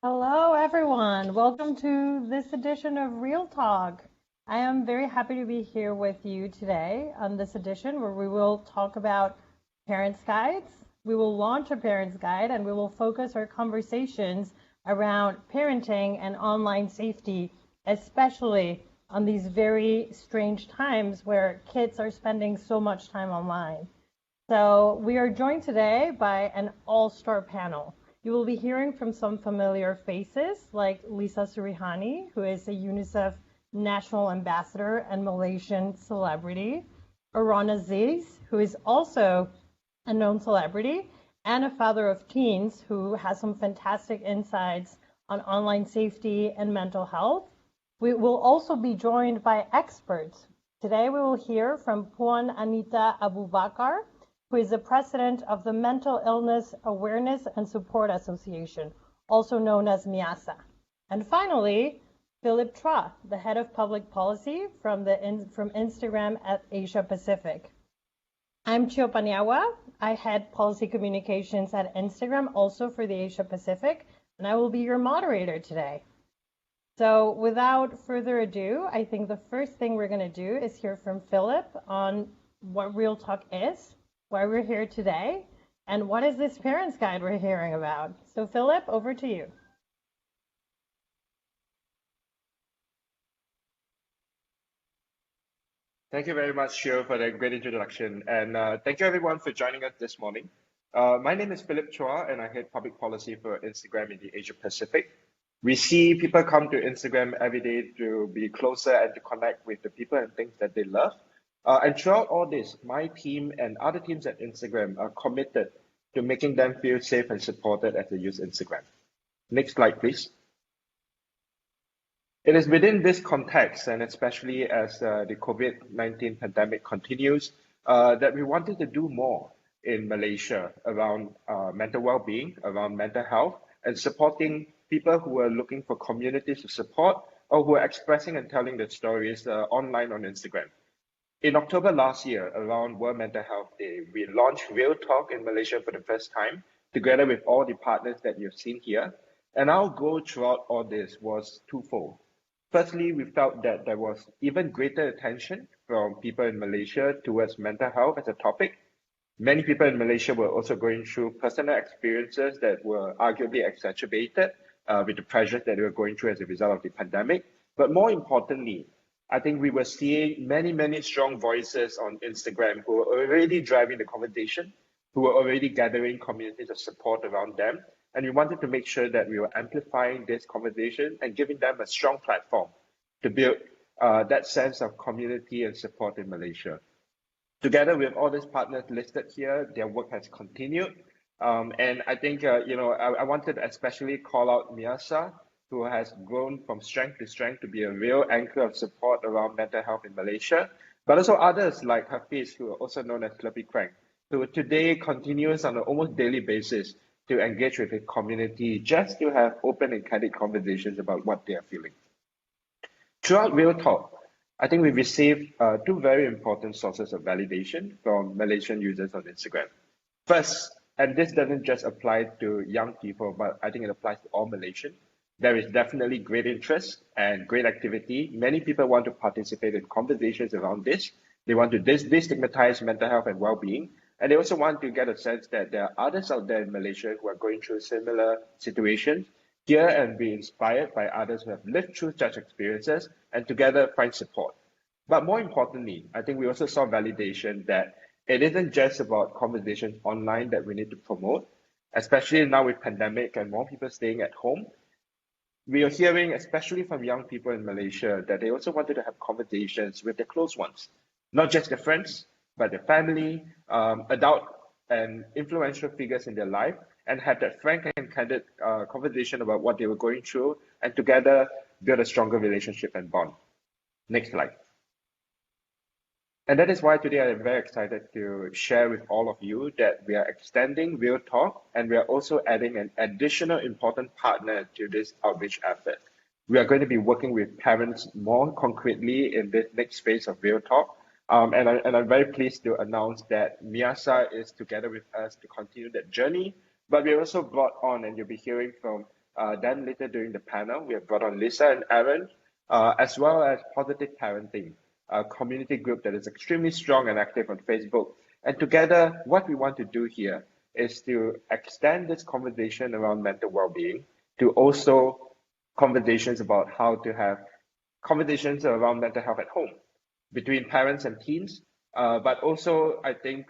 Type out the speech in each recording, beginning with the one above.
Hello, everyone. Welcome to this edition of Real Talk. I am very happy to be here with you today on this edition where we will talk about parents' guides. We will launch a parents' guide and we will focus our conversations around parenting and online safety, especially on these very strange times where kids are spending so much time online. So we are joined today by an all-star panel. You will be hearing from some familiar faces like Lisa Surihani, who is a UNICEF National Ambassador and Malaysian celebrity, Aron Aziz, who is also a known celebrity and a father of teens who has some fantastic insights on online safety and mental health. We will also be joined by experts. Today we will hear from Puan Anita Abu Bakar, who is the president of the Mental Illness Awareness and Support Association, also known as MIASA. And finally, Philip Chua, the head of public policy from Instagram at Asia Pacific. I'm Chio Paniawa. I head policy communications at Instagram, also for the Asia Pacific, and I will be your moderator today. So without further ado, I think the first thing we're going to do is hear from Philip on what Real Talk is, why we're here today, and what is this parents guide we're hearing about. So Philip, over to you. Thank you very much, Shio, for that great introduction. And thank you, everyone, for joining us this morning. My name is Philip Chua, and I head public policy for Instagram in the Asia Pacific. We see people come to Instagram every day to be closer and to connect with the people and things that they love. And throughout all this, my team and other teams at Instagram are committed to making them feel safe and supported as they use Instagram. Next slide, please. It is within this context, and especially as the COVID-19 pandemic continues, that we wanted to do more in Malaysia around mental well-being, around mental health, and supporting people who are looking for communities to support or who are expressing and telling their stories online on Instagram. In October last year, around World Mental Health Day, we launched RealTalk in Malaysia for the first time, together with all the partners that you've seen here. And our goal throughout all this was twofold. Firstly, we felt that there was even greater attention from people in Malaysia towards mental health as a topic. Many people in Malaysia were also going through personal experiences that were arguably exacerbated with the pressures that they were going through as a result of the pandemic. But more importantly, I think we were seeing many strong voices on Instagram who were already driving the conversation, who were already gathering communities of support around them. And we wanted to make sure that we were amplifying this conversation and giving them a strong platform to build that sense of community and support in Malaysia. Together with all these partners listed here, their work has continued. And I think, I wanted to especially call out Miasa, who has grown from strength to strength to be a real anchor of support around mental health in Malaysia, but also others like Hafiz, who are also known as Slurpee Crank, who today continues on an almost daily basis to engage with the community just to have open and candid conversations about what they are feeling. Throughout Real Talk, I think we've received two very important sources of validation from Malaysian users on Instagram. First, and this doesn't just apply to young people, but I think it applies to all Malaysians. There is definitely great interest and great activity. Many people want to participate in conversations around this. They want to destigmatize mental health and well-being. And they also want to get a sense that there are others out there in Malaysia who are going through similar situations, hear and be inspired by others who have lived through such experiences, and together find support. But more importantly, I think we also saw validation that it isn't just about conversations online that we need to promote, especially now with pandemic and more people staying at home. We are hearing, especially from young people in Malaysia, that they also wanted to have conversations with their close ones, not just their friends, but their family, adult and influential figures in their life, and have that frank and candid conversation about what they were going through, and together build a stronger relationship and bond. Next slide. And that is why today I am very excited to share with all of you that we are extending Real Talk, and we are also adding an additional important partner to this outreach effort. We are going to be working with parents more concretely in this next phase of Real Talk. And I'm very pleased to announce that Miasa is together with us to continue that journey. But we also brought on, and you'll be hearing from Then later during the panel, we have brought on Lisa and Aaron, as well as Positive Parenting, a community group that is extremely strong and active on Facebook. And together, what we want to do here is to extend this conversation around mental well-being to also conversations about how to have conversations around mental health at home between parents and teens, but also I think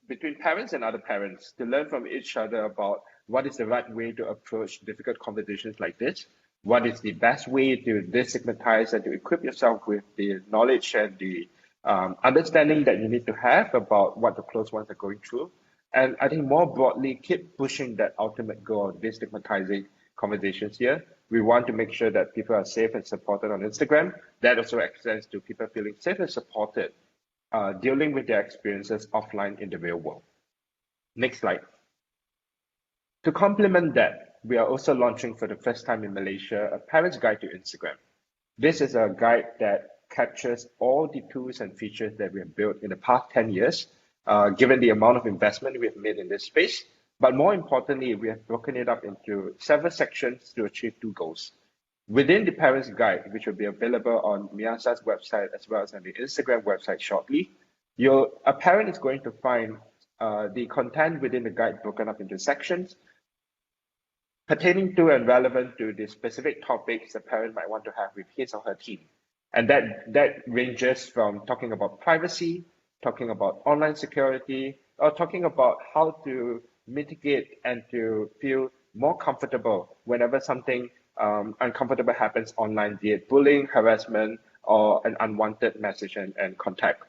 between parents and other parents to learn from each other about what is the right way to approach difficult conversations like this. What is the best way to destigmatize and to equip yourself with the knowledge and the understanding that you need to have about what the close ones are going through. And I think more broadly, keep pushing that ultimate goal of destigmatizing conversations here. We want to make sure that people are safe and supported on Instagram. That also extends to people feeling safe and supported, dealing with their experiences offline in the real world. Next slide. To complement that, we are also launching for the first time in Malaysia a parent's guide to Instagram. This is a guide that captures all the tools and features that we have built in the past 10 years, given the amount of investment we have made in this space. But more importantly, we have broken it up into several sections to achieve two goals. Within the parent's guide, which will be available on Miasa's website as well as on the Instagram website shortly, a parent is going to find the content within the guide broken up into sections pertaining to and relevant to the specific topics the parent might want to have with his or her teen. And that ranges from talking about privacy, talking about online security, or talking about how to mitigate and to feel more comfortable whenever something uncomfortable happens online, be it bullying, harassment, or an unwanted message and contact.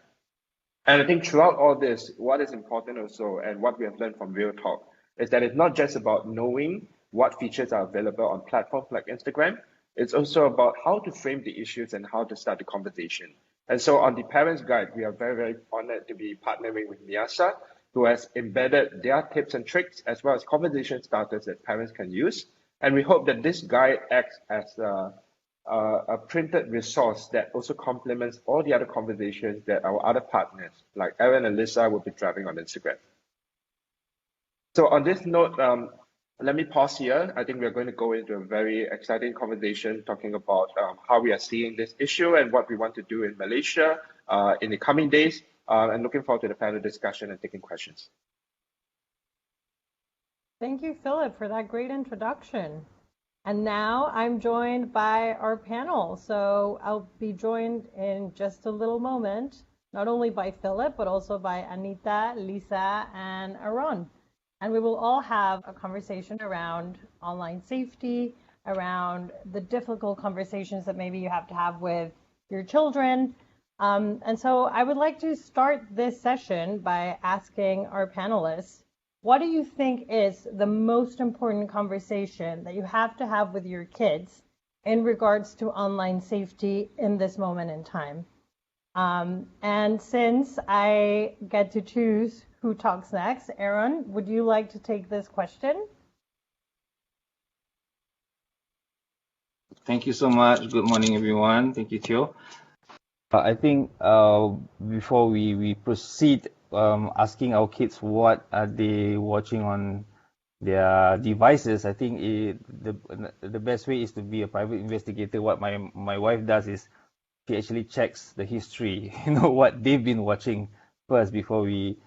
And I think throughout all this, what is important also, and what we have learned from RealTalk, is that it's not just about knowing what features are available on platforms like Instagram. It's also about how to frame the issues and how to start the conversation. And so on the Parents Guide, we are very, very honored to be partnering with Miasa, who has embedded their tips and tricks as well as conversation starters that parents can use. And we hope that this guide acts as a printed resource that also complements all the other conversations that our other partners, like Aaron and Lisa, will be driving on Instagram. So on this note, let me pause here. I think we're going to go into a very exciting conversation talking about how we are seeing this issue and what we want to do in Malaysia in the coming days. And looking forward to the panel discussion and taking questions. Thank you, Philip, for that great introduction. And now I'm joined by our panel. So I'll be joined in just a little moment, not only by Philip, but also by Anita, Lisa, and Aaron. And we will all have a conversation around online safety, around the difficult conversations that maybe you have to have with your children. And so I would like to start this session by asking our panelists, what do you think is the most important conversation that you have to have with your kids in regards to online safety in this moment in time? And since I get to choose who talks next, Aaron, would you like to take this question? Thank you so much. Good morning, everyone. Thank you, Theo. I think before we proceed asking our kids what are they watching on their devices, I think the best way is to be a private investigator. What my wife does is she actually checks the history, what they've been watching first before we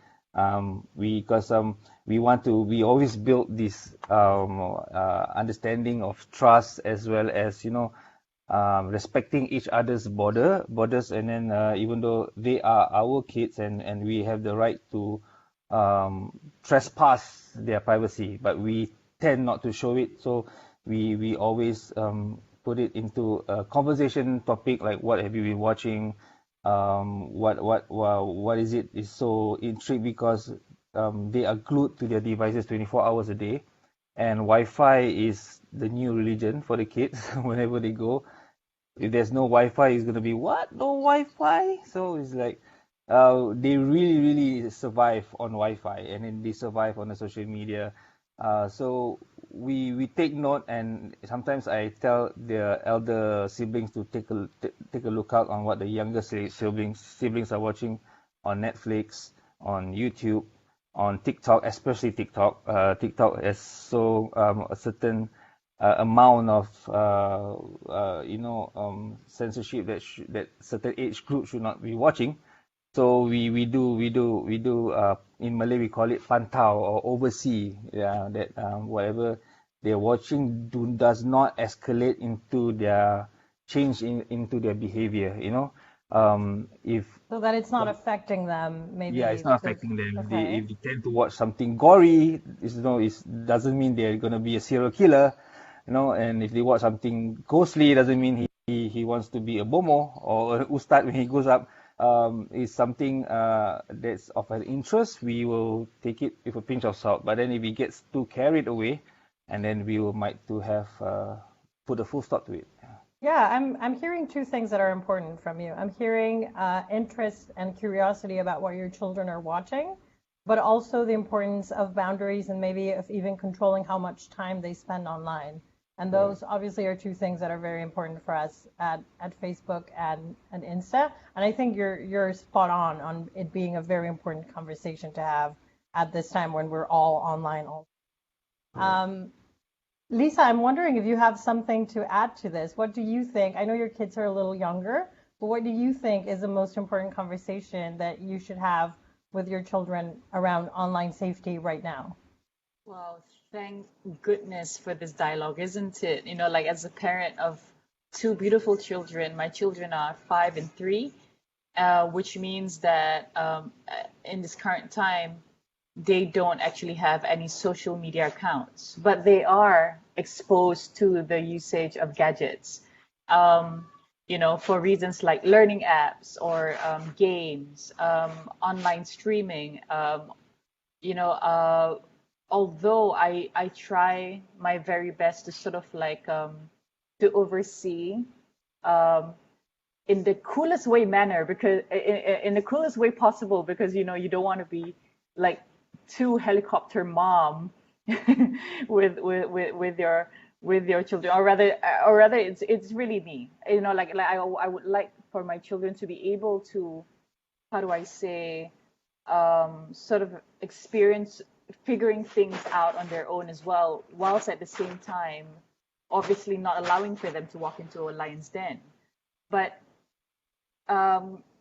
always build this understanding of trust as well as respecting each other's borders, and then even though they are our kids and we have the right to trespass their privacy, but we tend not to show it. So we always put it into a conversation topic like, what have you been watching? What is it is so intrigued because they are glued to their devices 24 hours a day, and Wi-Fi is the new religion for the kids. Whenever they go, if there's no Wi-Fi, it's going to be, what? No Wi-Fi? So it's like they really survive on Wi-Fi, and then they survive on the social media. So we take note, and sometimes I tell the elder siblings to take a look out on what the younger siblings are watching on Netflix, on YouTube, on TikTok, especially TikTok. TikTok has a certain amount of censorship that certain age group should not be watching. So we do in Malay we call it pantau or oversee, that whatever they're watching does not escalate into their change into their behavior. If So that it's not affecting them, yeah, maybe. it's not affecting them. Okay. If they tend to watch something gory, it doesn't mean they're gonna be a serial killer, And if they watch something ghostly, it doesn't mean he wants to be a bomo or an ustad when he grows up. It's something that's of an interest. We will take it with a pinch of salt. But then if it gets too carried away, and then we might to have put a full stop to it. Yeah, I'm hearing two things that are important from you. I'm hearing interest and curiosity about what your children are watching, but also the importance of boundaries and maybe of even controlling how much time they spend online. And those obviously are two things that are very important for us at Facebook and Insta. And I think you're spot on it being a very important conversation to have at this time when we're all online. Lisa, I'm wondering if you have something to add to this. What do you think? I know your kids are a little younger, but what do you think is the most important conversation that you should have with your children around online safety right now? Well, thank goodness for this dialogue, isn't it? Like as a parent of two beautiful children, my children are 5 and 3, which means that in this current time, they don't actually have any social media accounts, but they are exposed to the usage of gadgets, for reasons like learning apps or games, online streaming, although I try my very best to sort of like to oversee in the coolest way manner, because in the coolest way possible, because you don't want to be like too helicopter mom with your children, or rather it's really me, like I would like for my children to be able to, how do I say, sort of experience figuring things out on their own as well, whilst at the same time obviously not allowing for them to walk into a lion's den. But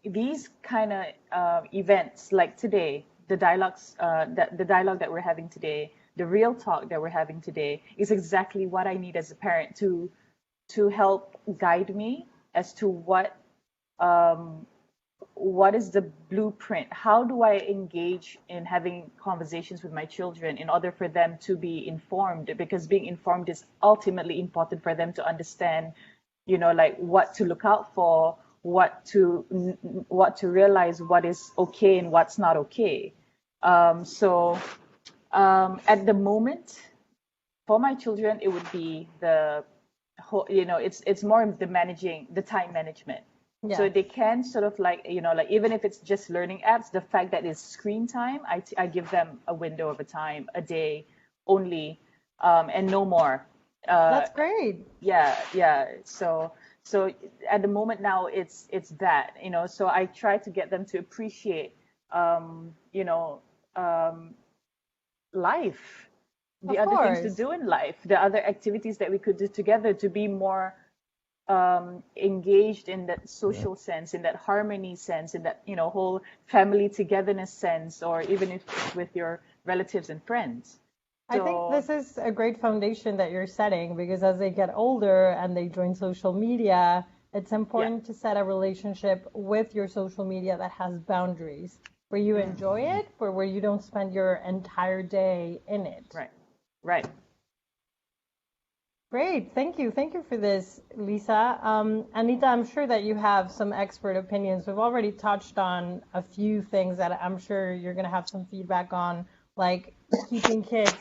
these kind of events like today, the dialogue that we're having today, the real talk that we're having today, is exactly what I need as a parent to help guide me as to what is the blueprint. How do I engage in having conversations with my children in order for them to be informed? Because being informed is ultimately important for them to understand, like what to look out for, what to realize, what is okay and what's not okay. So at the moment, for my children, it would be the whole, it's more of the time management. Yeah. So they can sort of like, like even if it's just learning apps, the fact that it's screen time, I give them a window of a time, a day only, and no more. That's great. Yeah. So at the moment now, it's that, so I try to get them to appreciate, life, the other things to do in life, the other activities that we could do together to be more engaged in that social sense, in that harmony sense, in that whole family togetherness sense, or even if it's with your relatives and friends. I think this is a great foundation that you're setting, because as they get older and they join social media, it's important to set a relationship with your social media that has boundaries, where you enjoy it, but where you don't spend your entire day in it. Right. Great. Thank you for this, Lisa. Anita, I'm sure that you have some expert opinions. We've already touched on a few things that I'm sure you're going to have some feedback on, like keeping kids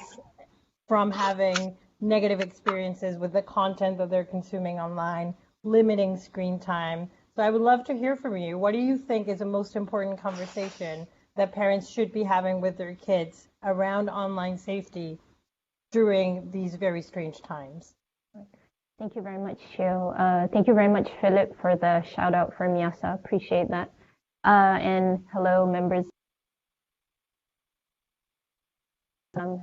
from having negative experiences with the content that they're consuming online, limiting screen time. So I would love to hear from you. What do you think is the most important conversation that parents should be having with their kids around online safety during these very strange times? Thank you very much, Shil. Thank you very much, Philip, for the shout out for Miasa. Appreciate that. And hello, members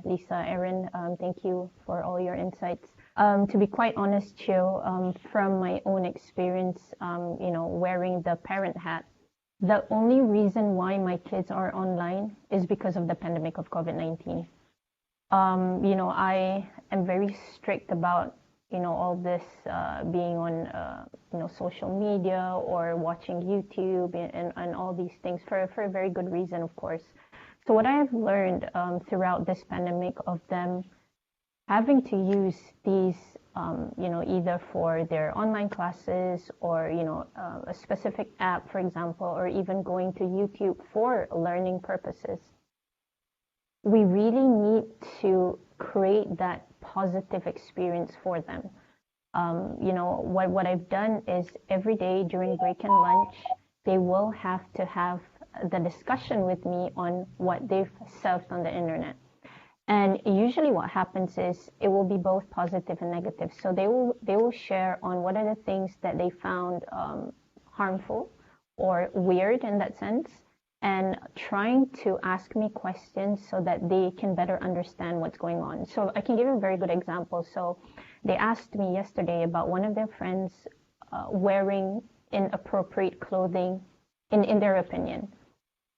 Lisa, Erin, thank you for all your insights. To be quite honest, Chill, from my own experience, wearing the parent hat, the only reason why my kids are online is because of the pandemic of COVID-19. I am very strict about, all this being on, social media or watching YouTube and all these things for a very good reason, of course. So what I have learned throughout this pandemic of them having to use these, either for their online classes or, a specific app, for example, or even going to YouTube for learning purposes, we really need to create that positive experience for them. What I've done is every day during break and lunch, they will have to have the discussion with me on what they've surfed on the internet. And usually what happens is it will be both positive and negative. So they will share on what are the things that they found harmful or weird in that sense, and trying to ask me questions so that they can better understand what's going on. So I can give a very good example. So they asked me yesterday about one of their friends wearing inappropriate clothing in their opinion.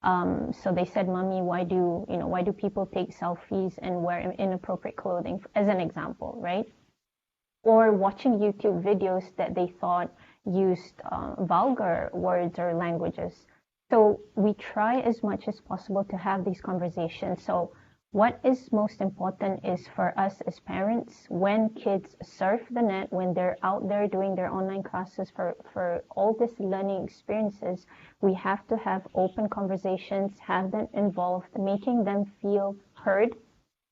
So they said, "Mommy, why do people take selfies and wear inappropriate clothing?" As an example, right? Or watching YouTube videos that they thought used vulgar words or languages. So we try as much as possible to have these conversations. So what is most important is for us as parents, when kids surf the net, when they're out there doing their online classes for all these learning experiences, we have to have open conversations, have them involved, making them feel heard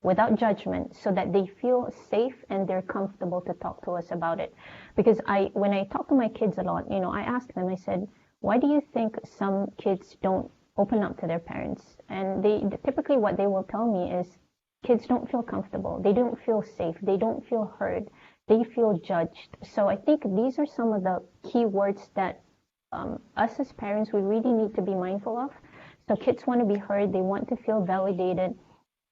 without judgment so that they feel safe and they're comfortable to talk to us about it. Because when I talk to my kids a lot, I ask them, I said, why do you think some kids don't open up to their parents? And typically what they will tell me is kids don't feel comfortable. They don't feel safe. They don't feel heard. They feel judged. So I think these are some of the key words that us as parents, we really need to be mindful of. So kids want to be heard. They want to feel validated.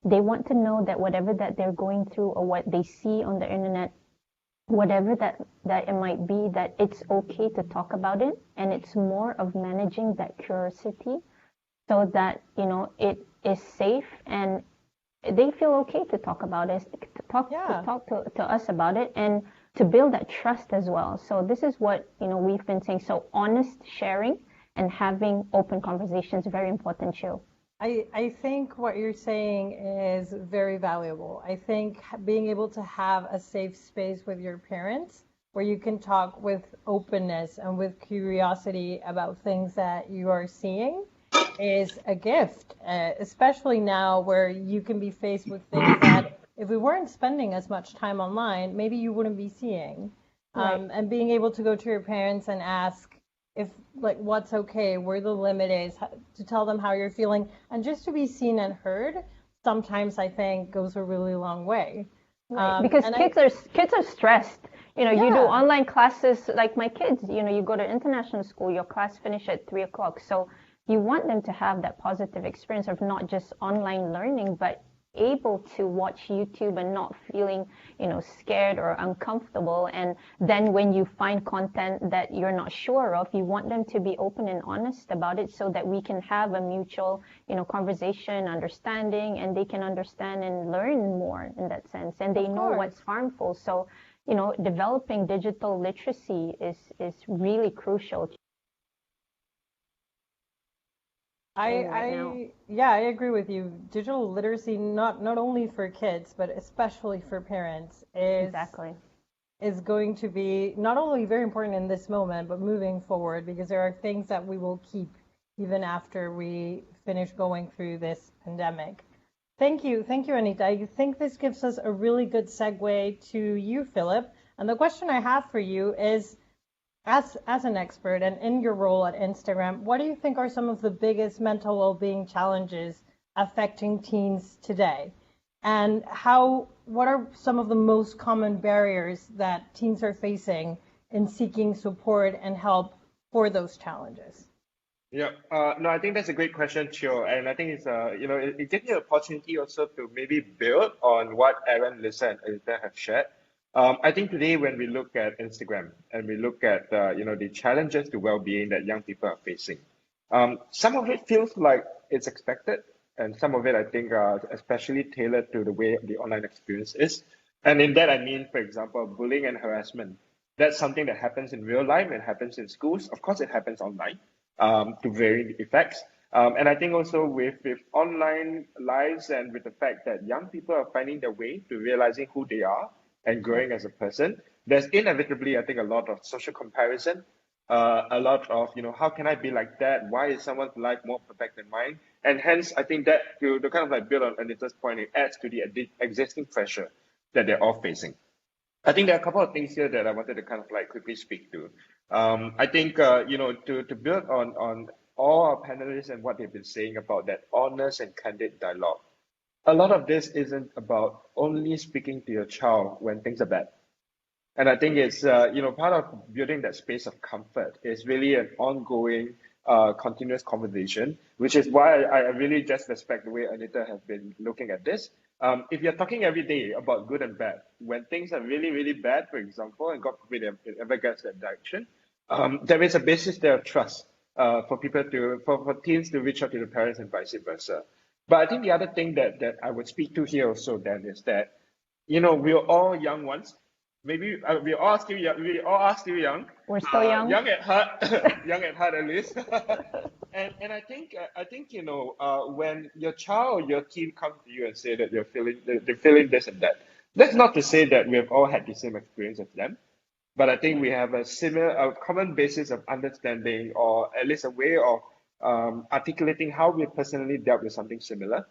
They want to know that whatever that they're going through or what they see on the internet, whatever that it might be, that it's okay to talk about it. And it's more of managing that curiosity so that, it is safe and they feel okay to talk about it, to talk to us about it, and to build that trust as well. So this is what, we've been saying. So honest sharing and having open conversations, very important, Chill. I think what you're saying is very valuable. I think being able to have a safe space with your parents where you can talk with openness and with curiosity about things that you are seeing is a gift, especially now where you can be faced with things that if we weren't spending as much time online, maybe you wouldn't be seeing. Right. And being able to go to your parents and ask if what's okay, where the limit is, to tell them how you're feeling, and just to be seen and heard, sometimes I think goes a really long way. Right. Because kids are stressed. You do online classes like my kids. You go to international school, your class finish at 3:00, so you want them to have that positive experience of not just online learning, but able to watch YouTube and not feeling, scared or uncomfortable. And then when you find content that you're not sure of, you want them to be open and honest about it so that we can have a mutual, conversation, understanding, and they can understand and learn more in that sense. And they know what's harmful. So, developing digital literacy is really crucial. I agree with you. Digital literacy, not only for kids, but especially for parents, is going to be not only very important in this moment, but moving forward, because there are things that we will keep even after we finish going through this pandemic. Thank you, Anita. I think this gives us a really good segue to you, Philip. And the question I have for you is, as an expert and in your role at Instagram, what do you think are some of the biggest mental well-being challenges affecting teens today? And what are some of the most common barriers that teens are facing in seeking support and help for those challenges? Yeah, no, I think that's a great question, Chio, and I think it's it gives me an opportunity also to maybe build on what Aaron, Lisa, and Elita have shared. I think today when we look at Instagram and we look at the challenges to well-being that young people are facing, some of it feels like it's expected, and some of it I think are especially tailored to the way the online experience is. And in that I mean, for example, bullying and harassment. That's something that happens in real life and happens in schools. Of course, it happens online to varying effects. And I think also with online lives and with the fact that young people are finding their way to realizing who they are and growing as a person, there's inevitably, I think, a lot of social comparison, a lot of, how can I be like that? Why is someone's life more perfect than mine? And hence, I think that to kind of like build on Anita's point, it adds to the existing pressure that they're all facing. I think there are a couple of things here that I wanted to kind of like quickly speak to. I think to build on all our panelists and what they've been saying about that honest and candid dialogue. A lot of this isn't about only speaking to your child when things are bad. And I think it's part of building that space of comfort is really an ongoing, continuous conversation, which is why I really just respect the way Anita has been looking at this. If you're talking every day about good and bad, when things are really, really bad, for example, and God forbid it ever gets that direction, there is a basis there of trust for people for teens to reach out to the parents and vice versa. But I think the other thing that I would speak to here also then is that we're all young ones. Maybe we all still young. We all are still young. We're still young. Young at heart, young at heart at least. And I think when your child or your teen comes to you and say that they're feeling this and that. That's not to say that we have all had the same experience as them, but I think we have a common basis of understanding, or at least a way of articulating how we personally dealt with something similar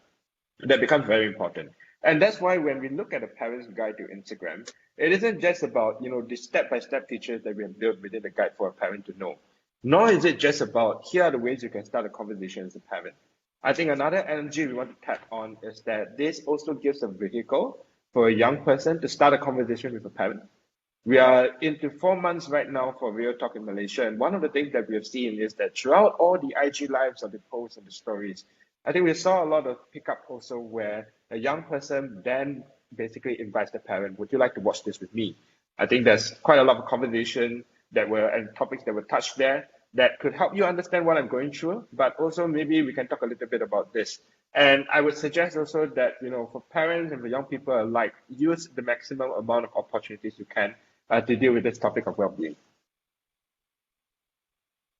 that becomes very important. And that's why when we look at a parent's guide to Instagram, it isn't just about, the step-by-step features that we have built within the guide for a parent to know. Nor is it just about, here are the ways you can start a conversation as a parent. I think another energy we want to tap on is that this also gives a vehicle for a young person to start a conversation with a parent. We are into 4 months right now for RealTalk in Malaysia, and one of the things that we have seen is that throughout all the IG lives of the posts and the stories, I think we saw a lot of pickup also where a young person then basically invites the parent, would you like to watch this with me? I think there's quite a lot of conversation and topics that were touched there that could help you understand what I'm going through, but also maybe we can talk a little bit about this. And I would suggest also that, for parents and for young people alike, use the maximum amount of opportunities you can to deal with this topic of well-being.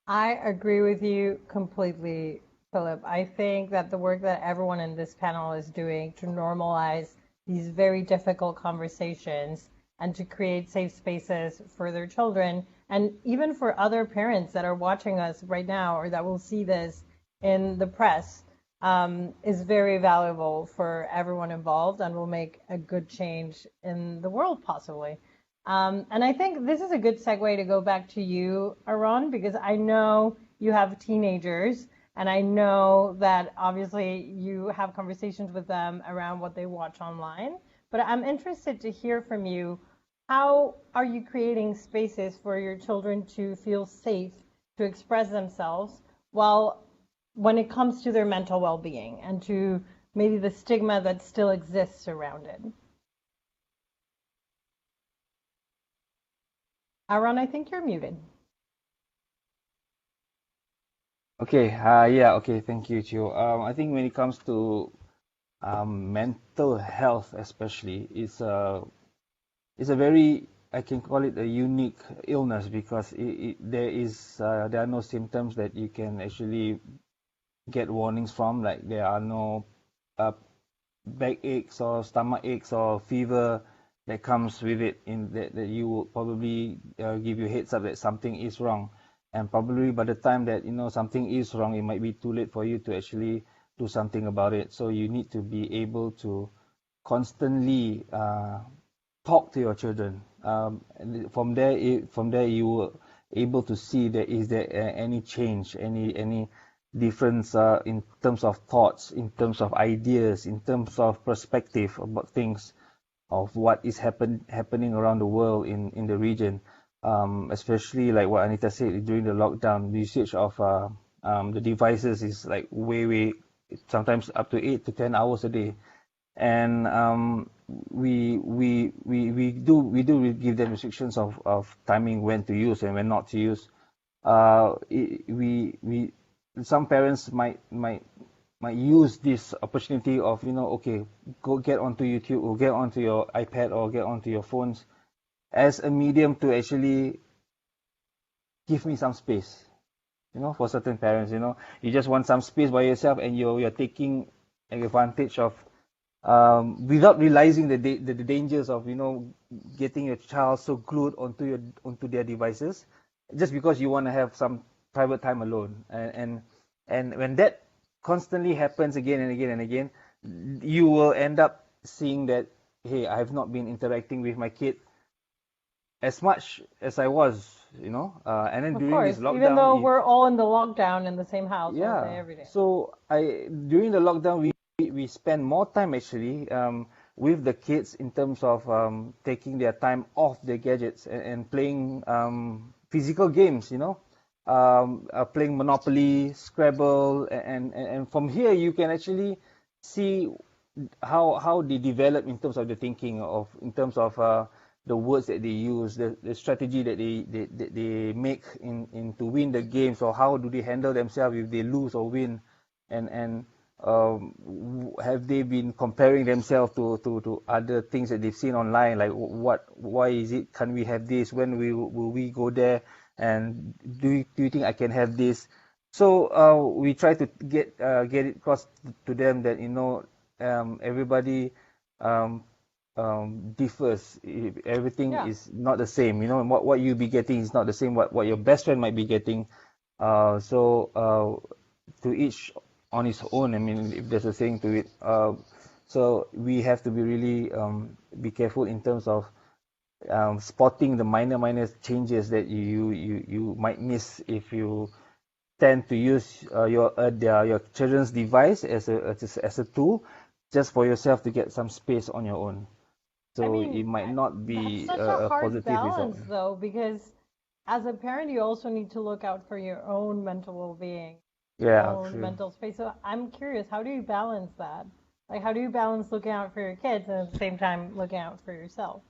I agree with you completely, Philip. I think that the work that everyone in this panel is doing to normalize these very difficult conversations and to create safe spaces for their children, and even for other parents that are watching us right now or that will see this in the press, is very valuable for everyone involved and will make a good change in the world, possibly. And I think this is a good segue to go back to you, Aaron, because I know you have teenagers, and I know that obviously you have conversations with them around what they watch online. But I'm interested to hear from you. How are you creating spaces for your children to feel safe to express themselves when it comes to their mental well-being and to maybe the stigma that still exists around it? Aaron, I think you're muted. Okay, okay, thank you, Chio. I think when it comes to mental health, especially, it's a very, I can call it a unique illness because there are no symptoms that you can actually get warnings from, like there are no back aches or stomach aches or fever that comes with it that you will probably give you heads up that something is wrong. And probably by the time that something is wrong, it might be too late for you to actually do something about it. So you need to be able to constantly talk to your children. And from there you will able to see that is there any change, any difference in terms of thoughts, in terms of ideas, in terms of perspective about things, of what is happening around the world in the region. Especially like what Anita said during the lockdown, the usage of the devices is like way, sometimes up to 8 to 10 hours a day. And we do give them restrictions of timing, when to use and when not to use. We Some parents might use this opportunity of, okay, go get onto YouTube or get onto your iPad or get onto your phones as a medium to actually give me some space. For certain parents, you just want some space by yourself, and you're taking advantage of, without realizing the dangers of, getting your child so glued onto their devices, just because you want to have some private time alone. And when that constantly happens again and again and again, you will end up seeing that, hey, I have not been interacting with my kid as much as I was, and then Of during this course, even though lockdown, we're all in the lockdown in the same house all day, yeah. every day. So during the lockdown, we spend more time actually, with the kids, in terms of taking their time off their gadgets, and playing physical games, playing Monopoly, Scrabble, and from here you can actually see how they develop in terms of the thinking, in terms of the words that they use, the strategy that they make in to win the games, or how do they handle themselves if they lose or win, and have they been comparing themselves to other things that they've seen online, like why is it, can we have this, when will we go there, and do you think I can have this? So we try to get it across to them that, everybody differs. Everything Yeah. is not the same. What you be getting is not the same what your best friend might be getting. So to each on his own. I mean, if there's a saying to it. So we have to be really be careful in terms of spotting the minor changes that you might miss if you tend to use your children's device as a tool just for yourself to get some space on your own. I So mean, it might not that's be such a a hard positive result. balance, though, because as a parent, you also need to look out for your own mental well-being, your Yeah, own true. mental space. So I'm curious, how do you balance that? Like, how do you balance looking out for your kids and at the same time looking out for yourself?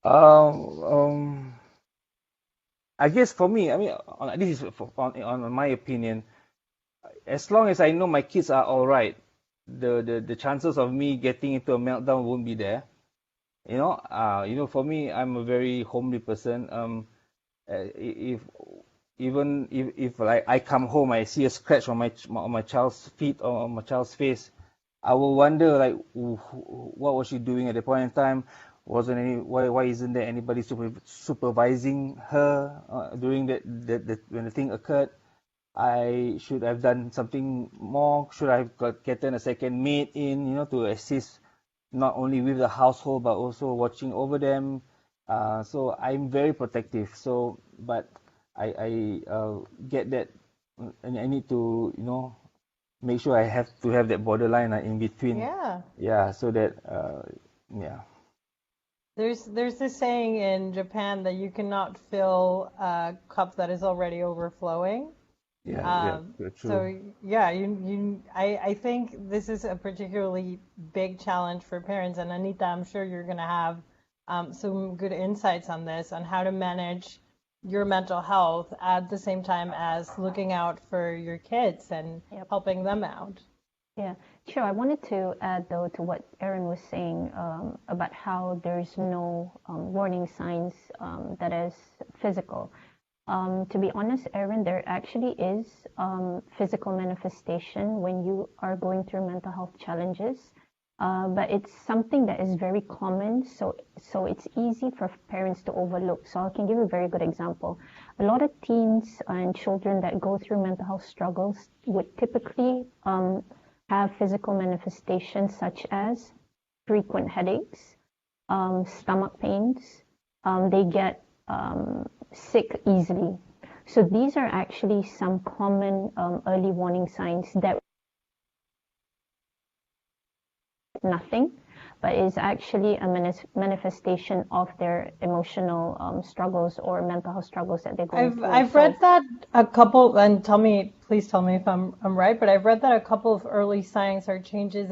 Um, um, I guess for me, I mean, this is on my opinion. As long as I know my kids are all right, the chances of me getting into a meltdown won't be there. For me, I'm a very homely person. If even if like I come home, I see a scratch on my child's feet or on my child's face, I will wonder, like, what was she doing at the point in time? Wasn't any why isn't there anybody supervising her during that when the thing occurred? I should have done something more. Should I have gotten a second maid in, to assist not only with the household but also watching over them. So I'm very protective. So, but I get that, and I need to, make sure I have to have that borderline in between. Yeah. Yeah, so that yeah. There's this saying in Japan that you cannot fill a cup that is already overflowing. Yeah, true. So yeah, I think this is a particularly big challenge for parents. And Anita, I'm sure you're gonna have some good insights on this, on how to manage your mental health at the same time as looking out for your kids and Yep. helping them out. Yeah, sure. I wanted to add, though, to what Erin was saying about how there's no warning signs that is physical. To be honest, Erin, there actually is physical manifestation when you are going through mental health challenges, but it's something that is very common, so it's easy for parents to overlook. So I can give a very good example. A lot of teens and children that go through mental health struggles would typically have physical manifestations such as frequent headaches, stomach pains. They get sick easily. So these are actually some common early warning signs that nothing, but is actually a manifestation of their emotional struggles or mental health struggles that they're going through. I've read that a couple, and please tell me if I'm right, but I've read that a couple of early signs are changes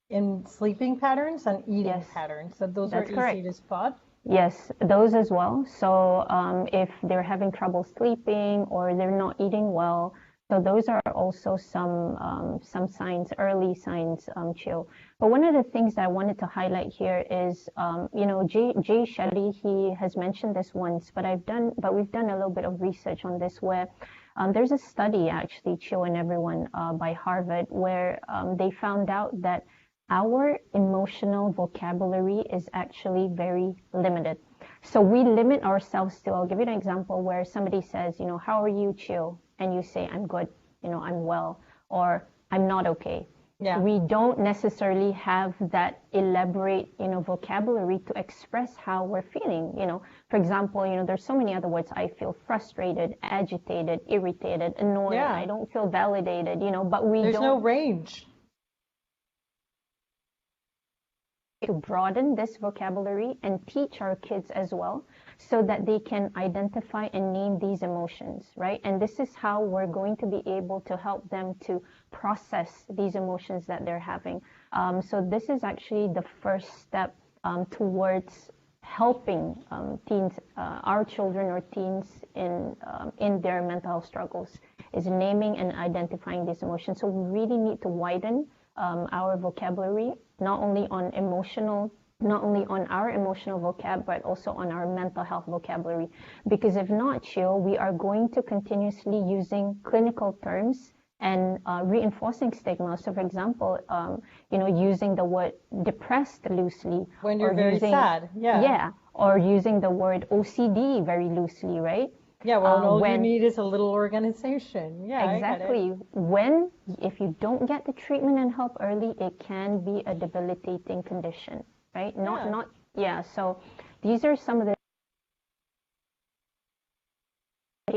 in sleeping patterns and eating Yes, patterns. So those are that's correct. easy to spot. Yes, those as well. So if they're having trouble sleeping or they're not eating well, so those are also some signs, early signs, Chill. But one of the things that I wanted to highlight here is, Jay Shetty, he has mentioned this once, but we've done a little bit of research on this where there's a study actually, Chill and everyone, by Harvard, where they found out that our emotional vocabulary is actually very limited. So we limit ourselves to, I'll give you an example where somebody says, how are you, Chill? And you say, I'm good, I'm well, or I'm not okay. Yeah. We don't necessarily have that elaborate, vocabulary to express how we're feeling. For example, there's so many other words. I feel frustrated, agitated, irritated, annoyed. Yeah. I don't feel validated, but There's no range. to broaden this vocabulary and teach our kids as well so that they can identify and name these emotions, right? And this is how we're going to be able to help them to process these emotions that they're having. So this is actually the first step towards helping teens, our children or teens in their mental health struggles, is naming and identifying these emotions. So we really need to widen our vocabulary, not only on our emotional vocab, but also on our mental health vocabulary. Because if not, Chill, we are going to continuously using clinical terms and reinforcing stigma. So, for example, using the word depressed loosely. When you're very sad, yeah. Yeah, or using the word OCD very loosely, right? Yeah, well, all you need is a little organization. Yeah, exactly. If you don't get the treatment and help early, it can be a debilitating condition, right? So these are some of the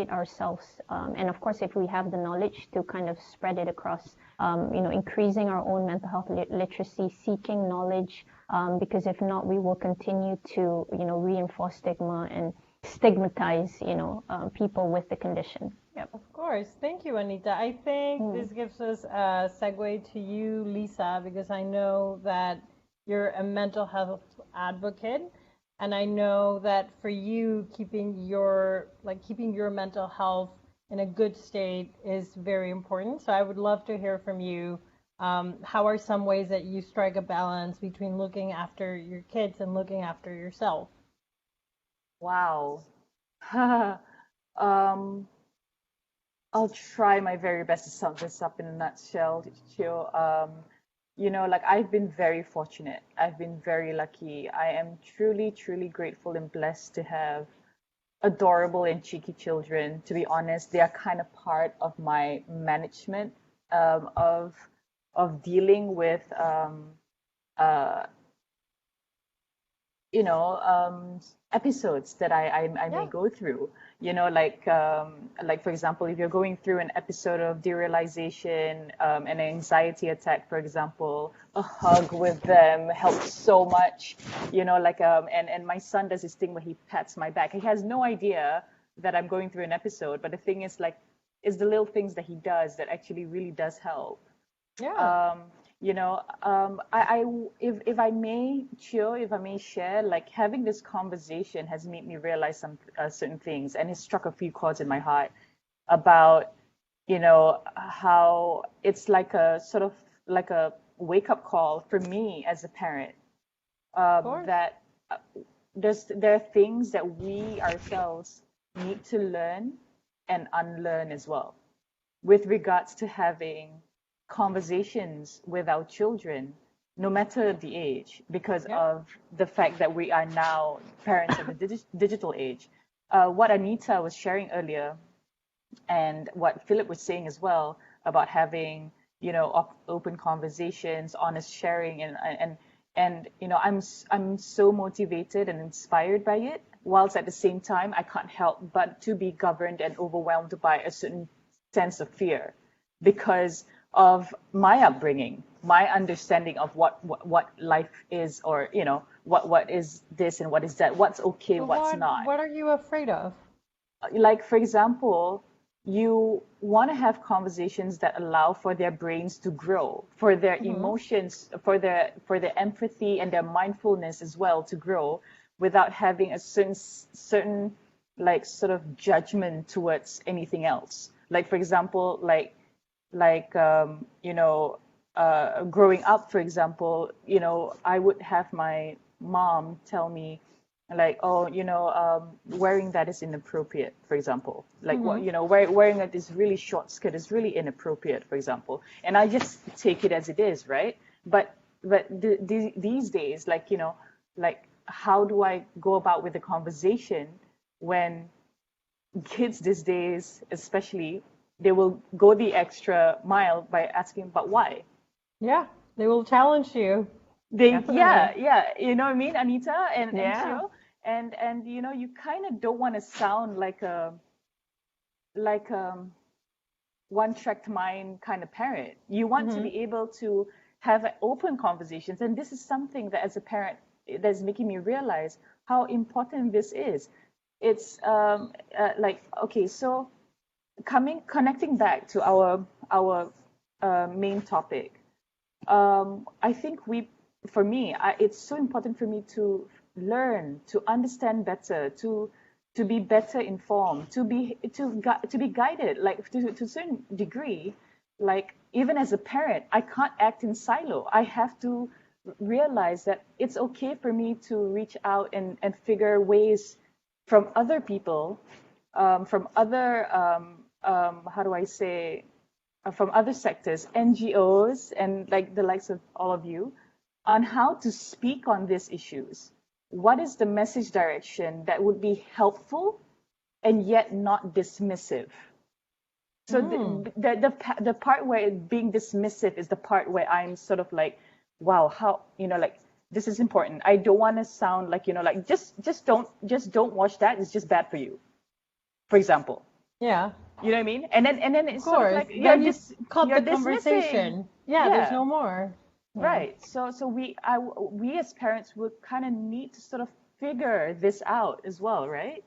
ourselves, and of course, if we have the knowledge to kind of spread it across, increasing our own mental health literacy, seeking knowledge, because if not, we will continue to, reinforce stigma and stigmatize, people with the condition. Yep. Of course. Thank you, Anita. I think this gives us a segue to you, Lisa, because I know that you're a mental health advocate, and I know that for you, keeping your mental health in a good state is very important. So I would love to hear from you. How are some ways that you strike a balance between looking after your kids and looking after yourself? Wow. I'll try my very best to sum this up in a nutshell, Chill. I've been very fortunate. I've been very lucky. I am truly, truly grateful and blessed to have adorable and cheeky children. To be honest, they are kind of part of my management of dealing with episodes that I may go through. Like for example, if you're going through an episode of derealization, an anxiety attack, for example, a hug with them helps so much. And my son does this thing where he pats my back. He has no idea that I'm going through an episode, but the thing is, it's the little things that he does that actually really does help. Yeah. If I may, Chill, if I may share, having this conversation has made me realize some certain things, and it struck a few chords in my heart about, how it's like a sort of like a wake up call for me as a parent, that there are things that we ourselves need to learn and unlearn as well, with regards to having conversations with our children, no matter the age, because of the fact that we are now parents of the digital age. What Anita was sharing earlier, and what Philip was saying as well about having, open conversations, honest sharing, and I'm so motivated and inspired by it. Whilst at the same time, I can't help but to be governed and overwhelmed by a certain sense of fear, because of my upbringing, my understanding of what life is, or what is this and what is that, what's okay, So what's not. what are you afraid of? Like, for example, you want to have conversations that allow for their brains to grow, for their emotions, for their empathy and their mindfulness as well to grow, without having a certain like sort of judgment towards anything else. Like, for example, growing up, for example, I would have my mom tell me, like, oh, wearing that is inappropriate, for example. Like, what, wearing this really short skirt is really inappropriate, for example. And I just take it as it is, right? But these days, like, how do I go about with the conversation when kids these days, especially, they will go the extra mile by asking, but why? Yeah, they will challenge you. Yeah, you know what I mean, Anita and Yeah. Chio? And you kind of don't want to sound like a like one-track mind kind of parent. You want to be able to have open conversations, and this is something that, as a parent, that's making me realize how important this is. It's like, okay, so connecting back to our main topic. I think for me, it's so important for me to learn, to understand better, to be better informed, to be guided, like, to a certain degree. Like, even as a parent, I can't act in silo. I have to realize that it's okay for me to reach out and figure ways from other people, from other how do I say, from other sectors, NGOs, and like the likes of all of you, on how to speak on these issues. What is the message direction that would be helpful and yet not dismissive? So the part where being dismissive is the part where I'm sort of like, wow, how, like, this is important. I don't want to sound like, like, just don't watch that. It's just bad for you, for example. Yeah, You know what I mean? And then of it's sort of course. like Then you cut you're the dismissing. conversation. Yeah, there's no more. Yeah. Right. So we as parents would kind of need to sort of figure this out as well, right?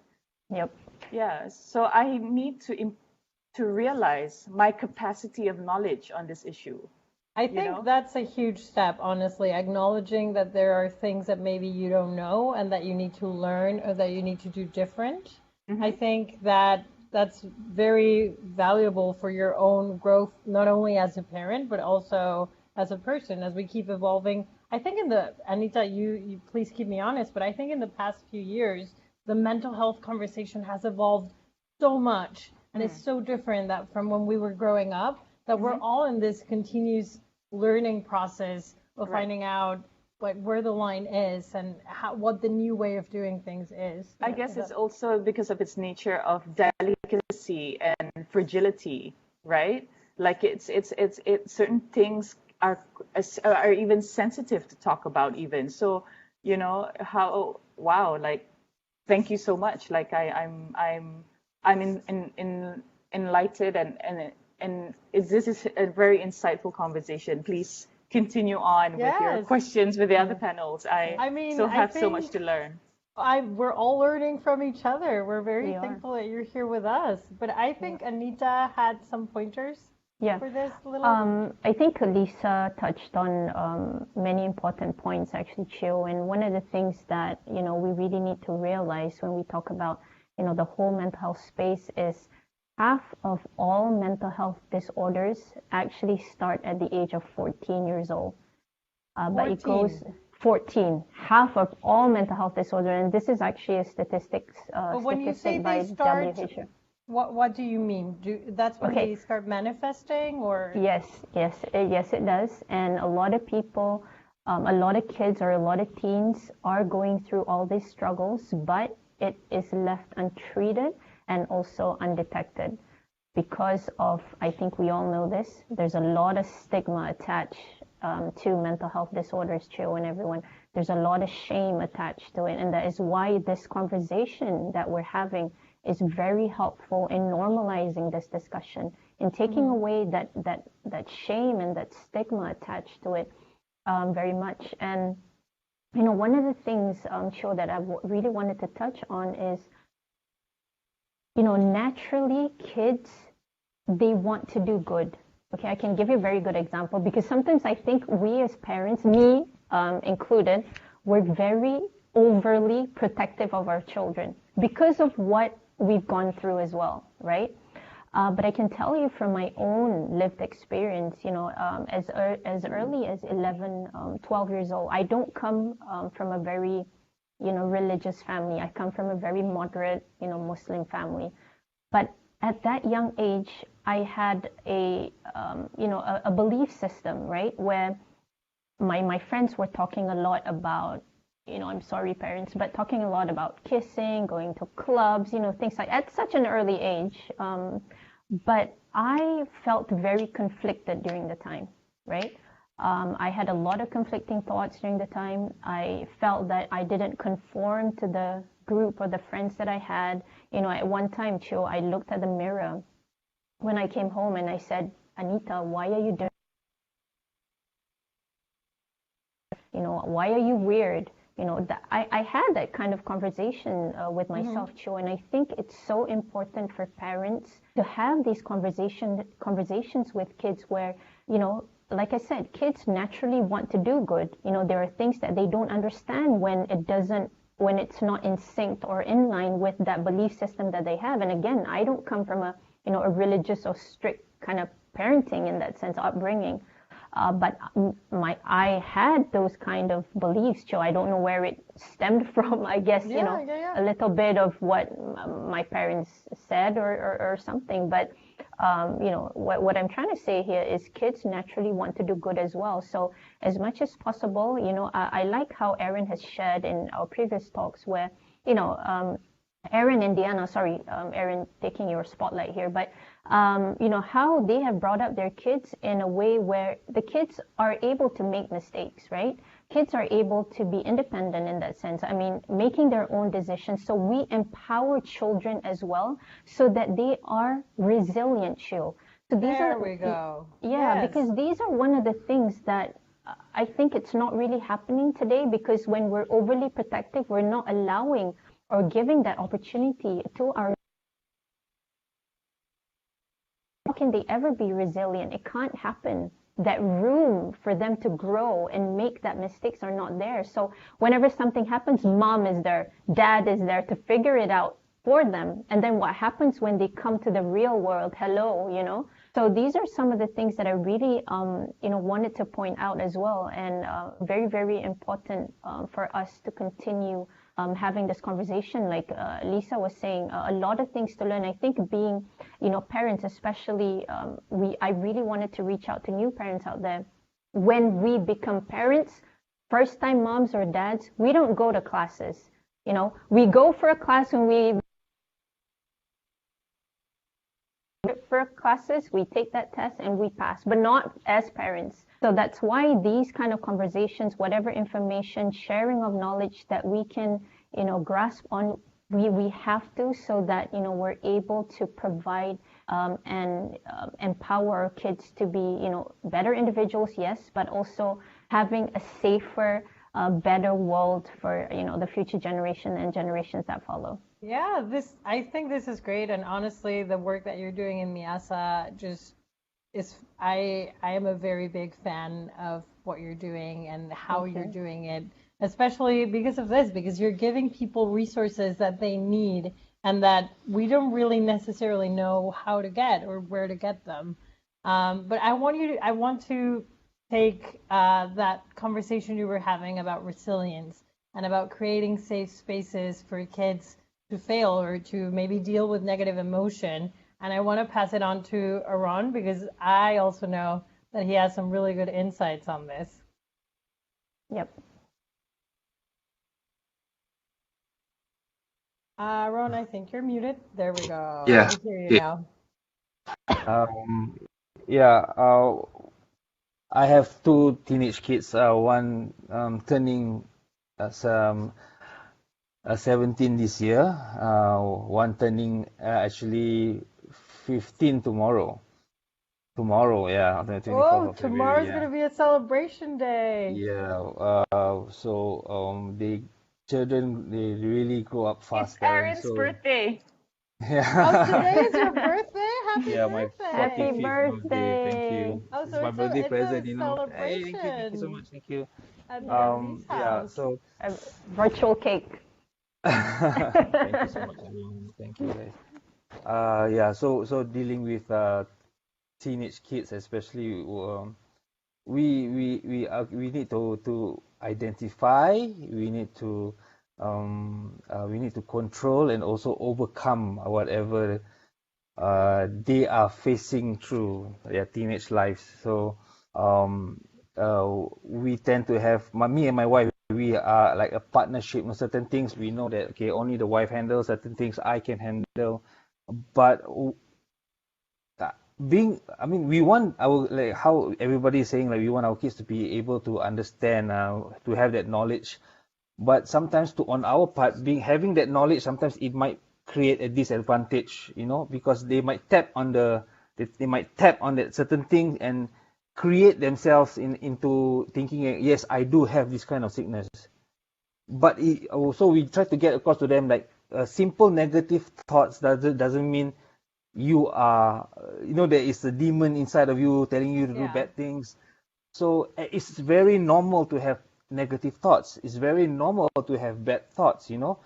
Yep. Yeah. So I need to realize my capacity of knowledge on this issue. I You think know? that's a huge step, honestly, acknowledging that there are things that maybe you don't know and that you need to learn or that you need to do different. I think that that's very valuable for your own growth, not only as a parent, but also as a person, as we keep evolving. I think Anita, you please keep me honest, but I think in the past few years, the mental health conversation has evolved so much and it's so different that from when we were growing up, that we're all in this continuous learning process of Right. finding out like where the line is and what the new way of doing things is. I guess it's also because of its nature of delicacy and fragility, right? Like, it's certain things are even sensitive to talk about even. So, how, wow, like, thank you so much. Like, I'm enlightened, and this is a very insightful conversation. Please continue on with your Yes. questions with the other panels. I mean, still I have so much think to learn. we're all learning from each other. We're very We are. thankful that you're here with us. But I think Anita had some pointers Yeah. for this little. I think Lisa touched on many important points, actually, Chio. And one of the things that, we really need to realize when we talk about, the whole mental health space is half of all mental health disorders actually start at the age of 14 years old. But it 14. goes 14, half of all mental health disorders. And this is actually a But when you say statistic by they start, WHO. what do you mean? That's when Okay. they start manifesting, or Yes, it does. And a lot of people, a lot of kids or a lot of teens are going through all these struggles, but it is left untreated and also undetected because of, I think we all know this, there's a lot of stigma attached to mental health disorders, Chio, and everyone. There's a lot of shame attached to it. And that is why this conversation that we're having is very helpful in normalizing this discussion, in taking away that shame and that stigma attached to it very much. And one of the things, Cho, that I really wanted to touch on is, naturally kids, they want to do good. Okay, I can give you a very good example, because sometimes I think we as parents, me included, we're very overly protective of our children because of what we've gone through as well, right? But I can tell you from my own lived experience, as early as 11, 12 years old, I don't come from a very, religious family. I come from a very moderate, Muslim family. But at that young age, I had a belief system, right, where my friends were talking a lot about, I'm sorry, parents, but talking a lot about kissing, going to clubs, things like at such an early age. But I felt very conflicted during the time, right? I had a lot of conflicting thoughts during the time. I felt that I didn't conform to the group or the friends that I had. At one time, Cho, I looked at the mirror when I came home and I said, Anita, why are you doing? Why are you weird? I had that kind of conversation with myself, Cho, and I think it's so important for parents to have these conversations with kids where, like I said, kids naturally want to do good. There are things that they don't understand when it's not in sync or in line with that belief system that they have. And again, I don't come from a religious or strict kind of parenting in that sense, upbringing. But I had those kind of beliefs, Joe. I don't know where it stemmed from. I guess, a little bit of what my parents said or something. But, what I'm trying to say here is kids naturally want to do good as well. So as much as possible, I like how Aaron has shared in our previous talks where, Aaron and Diana, sorry, Aaron taking your spotlight here, but how they have brought up their kids in a way where the kids are able to make mistakes, right? Kids are able to be independent in that sense. I mean, making their own decisions. So we empower children as well so that they are resilient, Shil. So there we go. Yeah, yes. Because these are one of the things that I think it's not really happening today, because when we're overly protective, we're not allowing or giving that opportunity to our. How can they ever be resilient? It can't happen. That room for them to grow and make that mistakes are not there. So whenever something happens, mom is there, dad is there to figure it out for them. And then what happens when they come to the real world? Hello. So these are some of the things that I really, wanted to point out as well, and very, very important for us to continue having this conversation. Like Lisa was saying, a lot of things to learn. I think being, parents, especially, I really wanted to reach out to new parents out there. When we become parents, first-time moms or dads, we don't go to classes. We go for a class when we classes, we take that test and we pass, but not as parents. So that's why these kind of conversations, whatever information, sharing of knowledge that we can, grasp on, we have to, so that, we're able to provide and empower our kids to be, better individuals, yes, but also having a safer, better world for, the future generation and generations that follow. Yeah, I think this is great, and honestly, the work that you're doing in Miasa just is. I am a very big fan of what you're doing and how you're doing it, especially because of this, because you're giving people resources that they need and that we don't really necessarily know how to get or where to get them. But I want to take that conversation you were having about resilience and about creating safe spaces for kids to fail or to maybe deal with negative emotion. And I want to pass it on to Aaron, because I also know that he has some really good insights on this. Yep. Aaron, I think you're muted. There we go. Yeah. I can hear you now. I have two teenage kids. One turning 17 this year, one turning actually 15 tomorrow. Tomorrow, yeah, on the 24th Oh, of February, tomorrow's yeah. gonna be a celebration day. Yeah, so the children they really grow up It's faster. Aaron's So birthday. Oh, today is your yeah, birthday? Happy yeah, my birthday. Happy 45th birthday. Thank birthday! you. Oh, It's so my birthday it's a present, you know. Hey, thank you so celebration much, thank you. at the Yeah, Andy's Yeah, house. so a virtual cake. thank you so much, everyone. Thank you, guys. Yeah, so dealing with teenage kids, especially, we need to identify, we need to control and also overcome whatever they are facing through their teenage lives. So um, we tend to have me and my wife. We are like a partnership on certain things. We know that okay, only the wife handles certain things. I can handle, but I mean, we want our like how everybody is saying like we want our kids to be able to understand, to have that knowledge. But sometimes to on our part, being having that knowledge, sometimes it might create a disadvantage, you know, because they might tap on they might tap on that certain thing and create themselves into thinking, yes, I do have this kind of sickness. But also we try to get across to them like simple negative thoughts doesn't mean you are, you know, there is a demon inside of you telling you to do Yeah. bad things. So it's very normal to have negative thoughts. It's very normal to have bad thoughts, you know.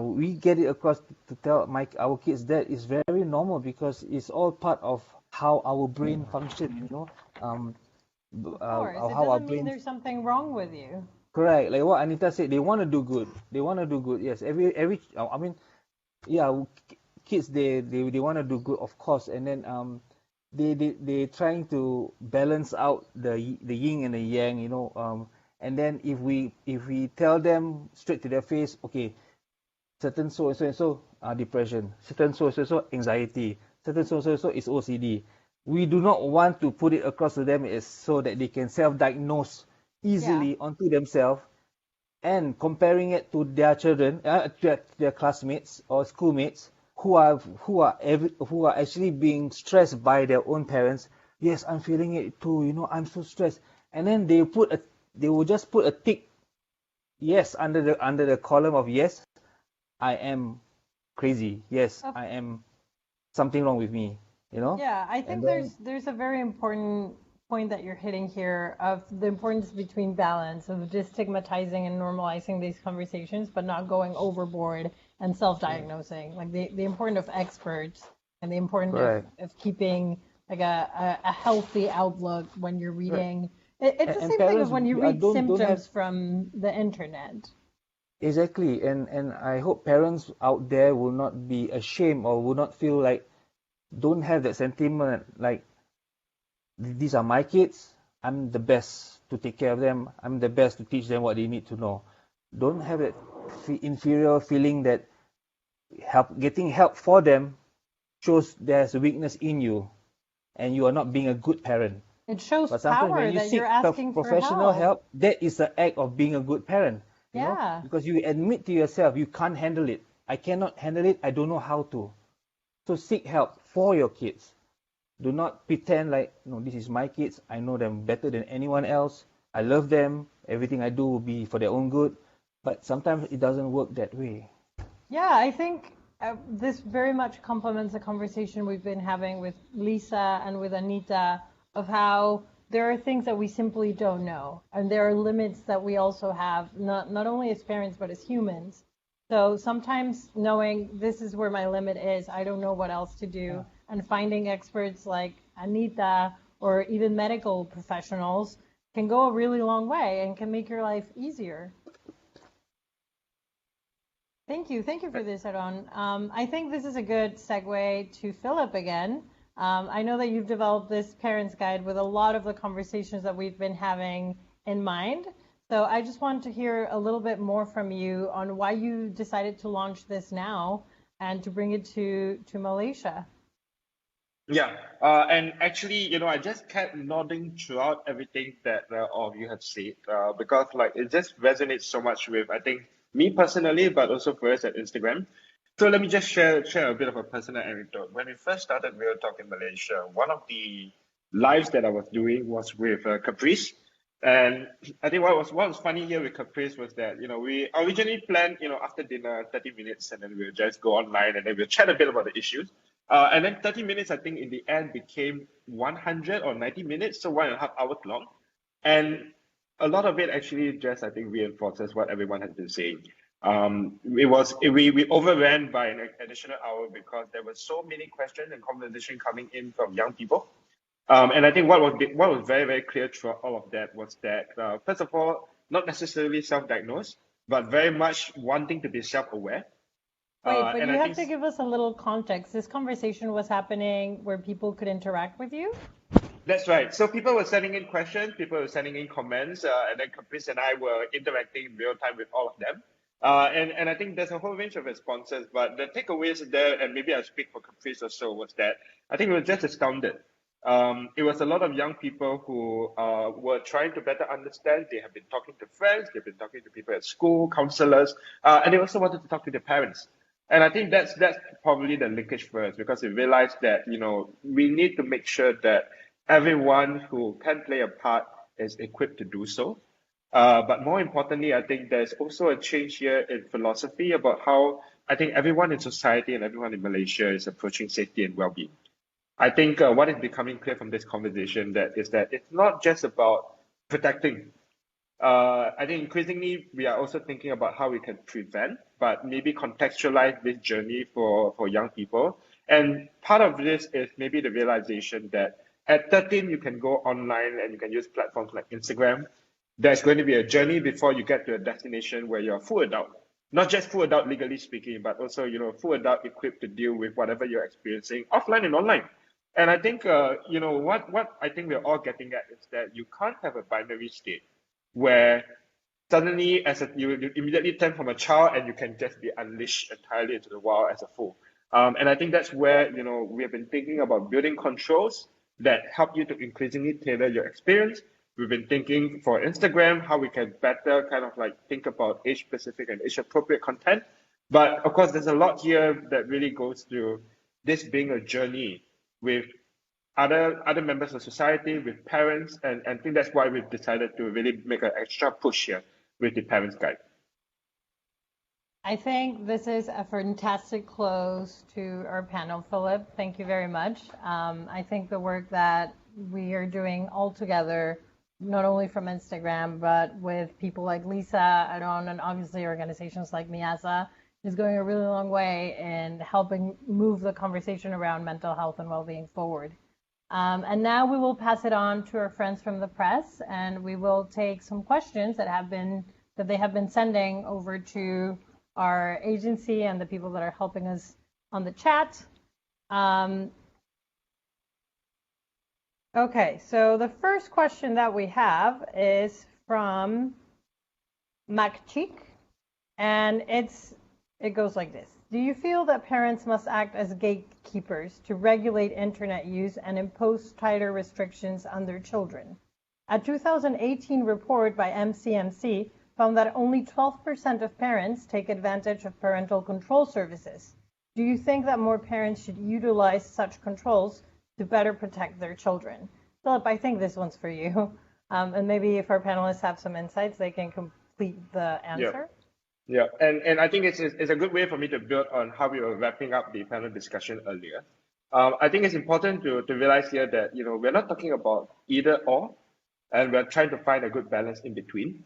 We get it across to tell our kids that it's very normal because it's all part of how our brain functions, you know. Um, Of course. It how our doesn't mean brain. there's something wrong with you. Correct, like what Anita said, they want to do good. They want to do good. Yes, every. I mean, yeah, kids they want to do good, of course, and then they trying to balance out the yin and the yang, you know. And then if we tell them straight to their face, okay, certain so and so and so depression, certain so anxiety, certain so is OCD. We do not want to put it across to them as so that they can self-diagnose Yeah. easily onto themselves and comparing it to their children, their classmates or schoolmates who are actually being stressed by their own parents. Yes, I'm feeling it too. You know, I'm so stressed. And then they will just put a tick, yes, under the column of yes, I am crazy. Yes, Of I am something wrong with me. You know, Yeah, I and think then there's a very important point that you're hitting here of the importance between balance of destigmatizing and normalizing these conversations, but not going overboard and self-diagnosing. Like the importance of experts and the importance correct, of keeping like a healthy outlook when you're correct. reading. It's the And same thing as parents when you read don't have. symptoms from the internet. Exactly, and I hope parents out there will not be ashamed or will not feel like don't have that sentiment like these are my kids. I'm the best to take care of them. I'm the best to teach them what they need to know. Don't have that inferior feeling that getting help for them shows there's a weakness in you and you are not being a good parent. It shows But sometimes when power you that you're seek asking for professional help. help, that is the act of being a good parent, you know, Yeah. because you admit to yourself you can't handle it. I cannot handle it. I don't know how to. So seek help for your kids. Do not pretend like, no, this is my kids. I know them better than anyone else. I love them. Everything I do will be for their own good. But sometimes it doesn't work that way. Yeah, I think this very much complements the conversation we've been having with Lisa and with Anita of how there are things that we simply don't know, and there are limits that we also have, not only as parents but as humans. So sometimes knowing this is where my limit is, I don't know what else to do, and finding experts like Anita or even medical professionals can go a really long way and can make your life easier. Thank you. Thank you for this, Aaron. I think this is a good segue to Philip again. I know that you've developed this parents guide with a lot of the conversations that we've been having in mind. So I just want to hear a little bit more from you on why you decided to launch this now and to bring it to Malaysia. Yeah, and actually, I just kept nodding throughout everything that all of you have said, because like it just resonates so much with, I think, me personally, but also for us at Instagram. So let me just share a bit of a personal anecdote. When we first started Real Talk in Malaysia, one of the lives that I was doing was with Caprice. And I think what was funny here with Caprice was that, we originally planned, after dinner, 30 minutes, and then we'll just go online and then we'll chat a bit about the issues. And then 30 minutes, I think, in the end became 100 or 90 minutes, so 1.5 hours long. And a lot of it actually just, I think, reinforces what everyone has been saying. We overran by an additional hour because there were so many questions and conversation coming in from young people. And I think what was very, very clear throughout all of that was that, first of all, not necessarily self-diagnosed, but very much wanting to be self-aware. Wait, but And you I have think to give us a little context. This conversation was happening where people could interact with you? that's right. So people were sending in questions, people were sending in comments, and then Caprice and I were interacting in real time with all of them. And I think there's a whole range of responses, but the takeaways there, and maybe I speak for Caprice or so, was that I think we were just astounded. It was a lot of young people who were trying to better understand. They have been talking to friends, they've been talking to people at school, counselors, and they also wanted to talk to their parents. And I think that's probably the linkage first, because we realized that we need to make sure that everyone who can play a part is equipped to do so. But more importantly, I think there's also a change here in philosophy about how I think everyone in society and everyone in Malaysia is approaching safety and well-being. I think what is becoming clear from this conversation is that it's not just about protecting. I think increasingly we are also thinking about how we can prevent, but maybe contextualize this journey for young people. And part of this is maybe the realization that at 13 you can go online and you can use platforms like Instagram. There's going to be a journey before you get to a destination where you're a full adult. Not just full adult legally speaking, but also full adult equipped to deal with whatever you're experiencing offline and online. And I think what I think we're all getting at is that you can't have a binary state where suddenly you immediately turn from a child and you can just be unleashed entirely into the wild as a fool. And I think that's where we have been thinking about building controls that help you to increasingly tailor your experience. We've been thinking for Instagram how we can better kind of like think about age specific and age appropriate content. But of course, there's a lot here that really goes through this being a journey with other members of society, with parents, and I think that's why we've decided to really make an extra push here with the Parents Guide. I think this is a fantastic close to our panel, Philip. Thank you very much. I think the work that we are doing all together, not only from Instagram, but with people like Lisa, Aaron, and obviously organizations like Miasa, is going a really long way in helping move the conversation around mental health and well-being forward. And now we will pass it on to our friends from the press, and we will take some questions that they have been sending over to our agency and the people that are helping us on the chat. Okay, so the first question that we have is from Makchik, and it goes like this. Do you feel that parents must act as gatekeepers to regulate internet use and impose tighter restrictions on their children? A 2018 report by MCMC found that only 12% of parents take advantage of parental control services. Do you think that more parents should utilize such controls to better protect their children? Philip, I think this one's for you. And maybe if our panelists have some insights, they can complete the answer. Yeah, and I think it's a good way for me to build on how we were wrapping up the panel discussion earlier. I think it's important to realize here that we're not talking about either or, and we're trying to find a good balance in between.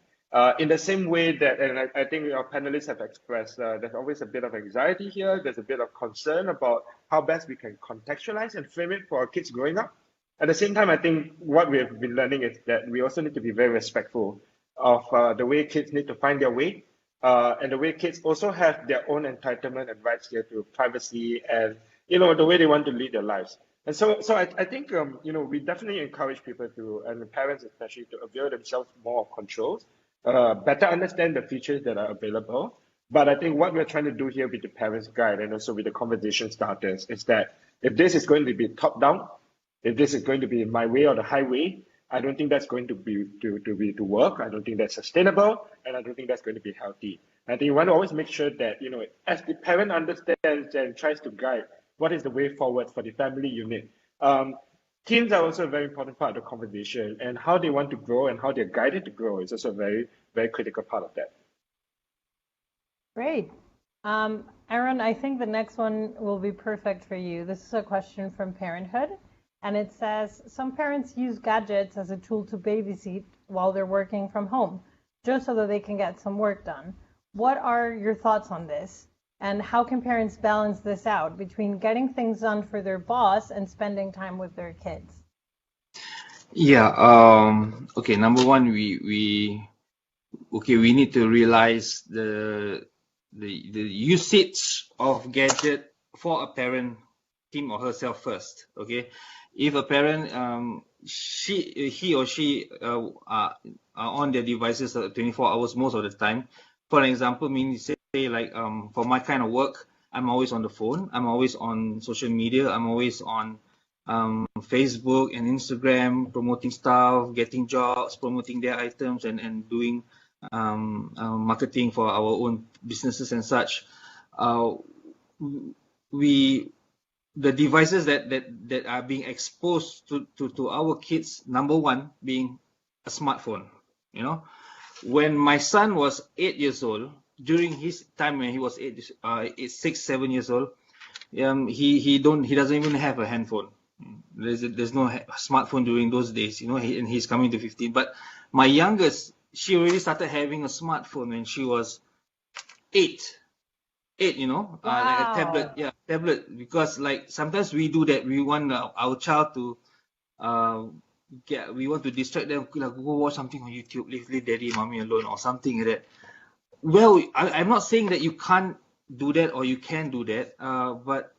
In the same way that, and I think our panelists have expressed, there's always a bit of anxiety here. There's a bit of concern about how best we can contextualize and frame it for our kids growing up. At the same time, I think what we've been learning is that we also need to be very respectful of the way kids need to find their way, and the way kids also have their own entitlement and rights here to privacy and the way they want to lead their lives. And so I think we definitely encourage people to, and the parents especially, to avail themselves more of controls, better understand the features that are available. But I think what we're trying to do here with the Parents Guide and also with the conversation starters is that if this is going to be top down, if this is going to be my way or the highway, I don't think that's going to work. I don't think that's sustainable, and I don't think that's going to be healthy. I think you want to always make sure that, as the parent understands and tries to guide what is the way forward for the family unit. Teens are also a very important part of the conversation, and how they want to grow and how they're guided to grow is also a very, very critical part of that. Great. Aaron, I think the next one will be perfect for you. This is a question from Parenthood, and it says, some parents use gadgets as a tool to babysit while they're working from home, just so that they can get some work done. What are your thoughts on this? And how can parents balance this out between getting things done for their boss and spending time with their kids? Yeah. Okay. Number one, we need to realize the usage of gadget for a parent, him or herself first. Okay. If a parent, he or she are on their devices 24 hours most of the time. For example, say like for my kind of work, I'm always on the phone. I'm always on social media. I'm always on Facebook and Instagram, promoting stuff, getting jobs, promoting their items, and doing marketing for our own businesses and such. The devices that are being exposed to our kids, number one being a smartphone. When my son was 8 years old, during his time when he was 6, 7 years old, he doesn't even have a handphone. There's no smartphone during those days, and he's coming to 15. But my youngest, she already started having a smartphone when she was 8, like a tablet. Because like sometimes we do that. We want our child to we want to distract them. Like, go watch something on YouTube, leave daddy, mommy alone, or something like that. Well, I'm not saying that you can't do that or you can do that, but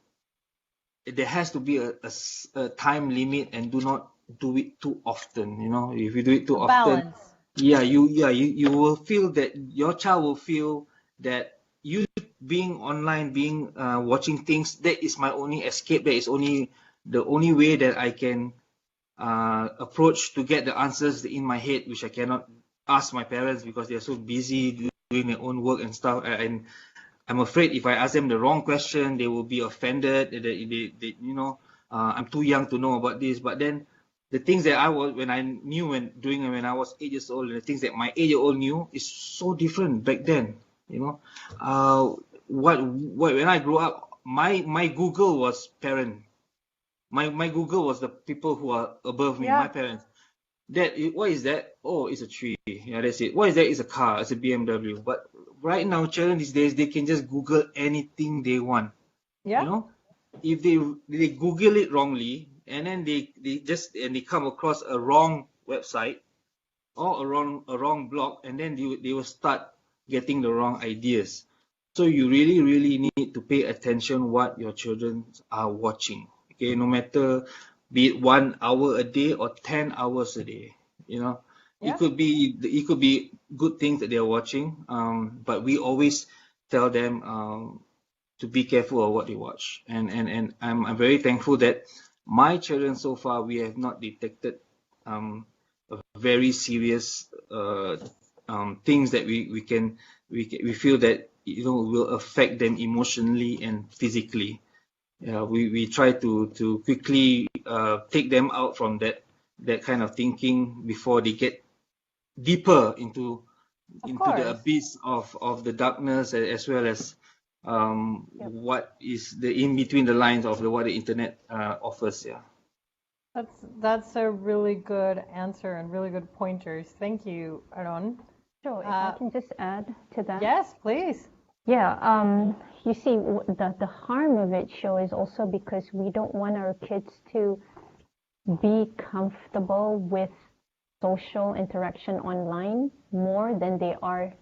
there has to be a time limit, and do not do it too often. If you do it too often, balance. you will feel that your child will feel that you being online, being watching things, that is my only escape. That is the only way that I can approach to get the answers in my head, which I cannot ask my parents because they're so busy doing their own work and stuff. And I'm afraid if I ask them the wrong question, they will be offended. I'm too young to know about this. But then the things that I knew when I was 8 years old, and the things that my 8-year-old knew is so different back then. When I grew up, my Google was parent. My Google was the people who are above me, my parents. What is that? Oh, it's a tree. Yeah, that's it. What is that? It's a car. It's a BMW. But right now, children these days, they can just Google anything they want. Yeah. If they Google it wrongly, and then they come across a wrong website or a wrong blog, and then they will start getting the wrong ideas. So you really, really need to pay attention what your children are watching. Okay, no matter be it 1 hour a day or 10 hours a day. It could be good things that they're watching, but we always tell them to be careful of what they watch. And I'm very thankful that my children so far, we have not detected a very serious things that we feel that will affect them emotionally and physically. We try to quickly take them out from that kind of thinking before they get deeper into the abyss of the darkness, as well as what is the in between the lines of what the internet offers. That's a really good answer and really good pointers. Thank you, Aaron. Sure, if I can just add to that. Yes, please. Yeah, you see, the harm of it, is also because we don't want our kids to be comfortable with social interaction online more than they are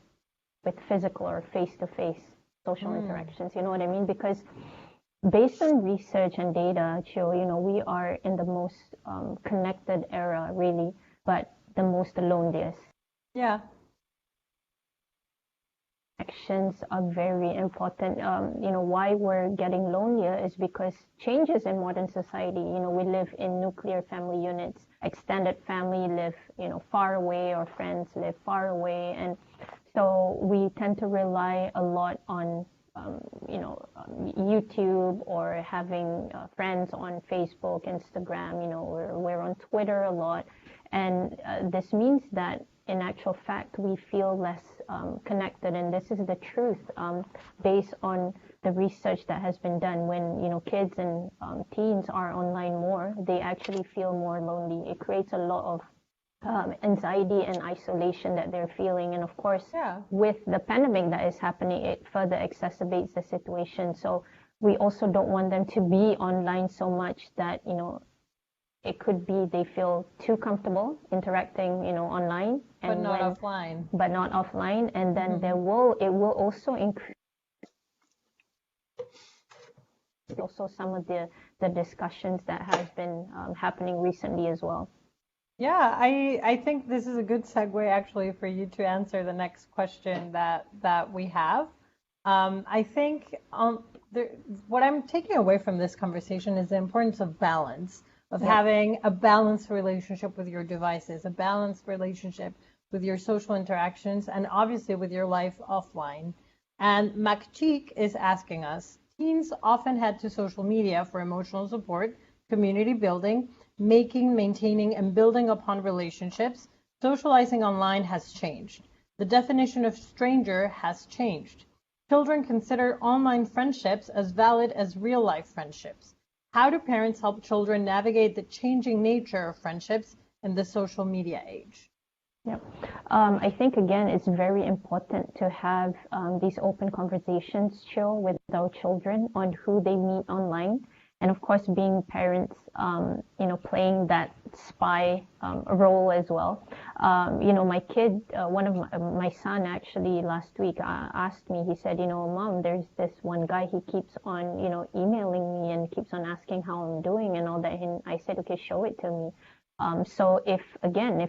with physical or face-to-face social interactions. You know what I mean? Because based on research and data, we are in the most connected era, really, but the most loneliest. Yeah. connections are very important. Why we're getting lonelier is because changes in modern society. We live in nuclear family units. Extended family live, far away, or friends live far away. And so we tend to rely a lot on YouTube, or having friends on Facebook, Instagram, we're on Twitter a lot. And this means that in actual fact, we feel less connected. And this is the truth, based on the research that has been done. When, kids and teens are online more, they actually feel more lonely. It creates a lot of anxiety and isolation that they're feeling. And of course, with the pandemic that is happening, it further exacerbates the situation. So we also don't want them to be online so much that, it could be they feel too comfortable interacting, online. But not offline. But not offline. And then it will also increase also some of the discussions that has been happening recently as well. Yeah, I think this is a good segue actually for you to answer the next question that we have. I think what I'm taking away from this conversation is the importance of balance, of having a balanced relationship with your devices, a balanced relationship with your social interactions, and obviously with your life offline. And Makchik is asking us, teens often head to social media for emotional support, community building, maintaining, and building upon relationships. Socializing online has changed. The definition of stranger has changed. Children consider online friendships as valid as real-life friendships. How do parents help children navigate the changing nature of friendships in the social media age? Yep. I think, again, it's very important to have these open conversations, with our children on who they meet online. And of course, being parents, playing that spy role as well. My kid, my son actually last week asked me, he said, Mom, there's this one guy, he keeps on, emailing me and keeps on asking how I'm doing and all that. And I said, okay, show it to me. So if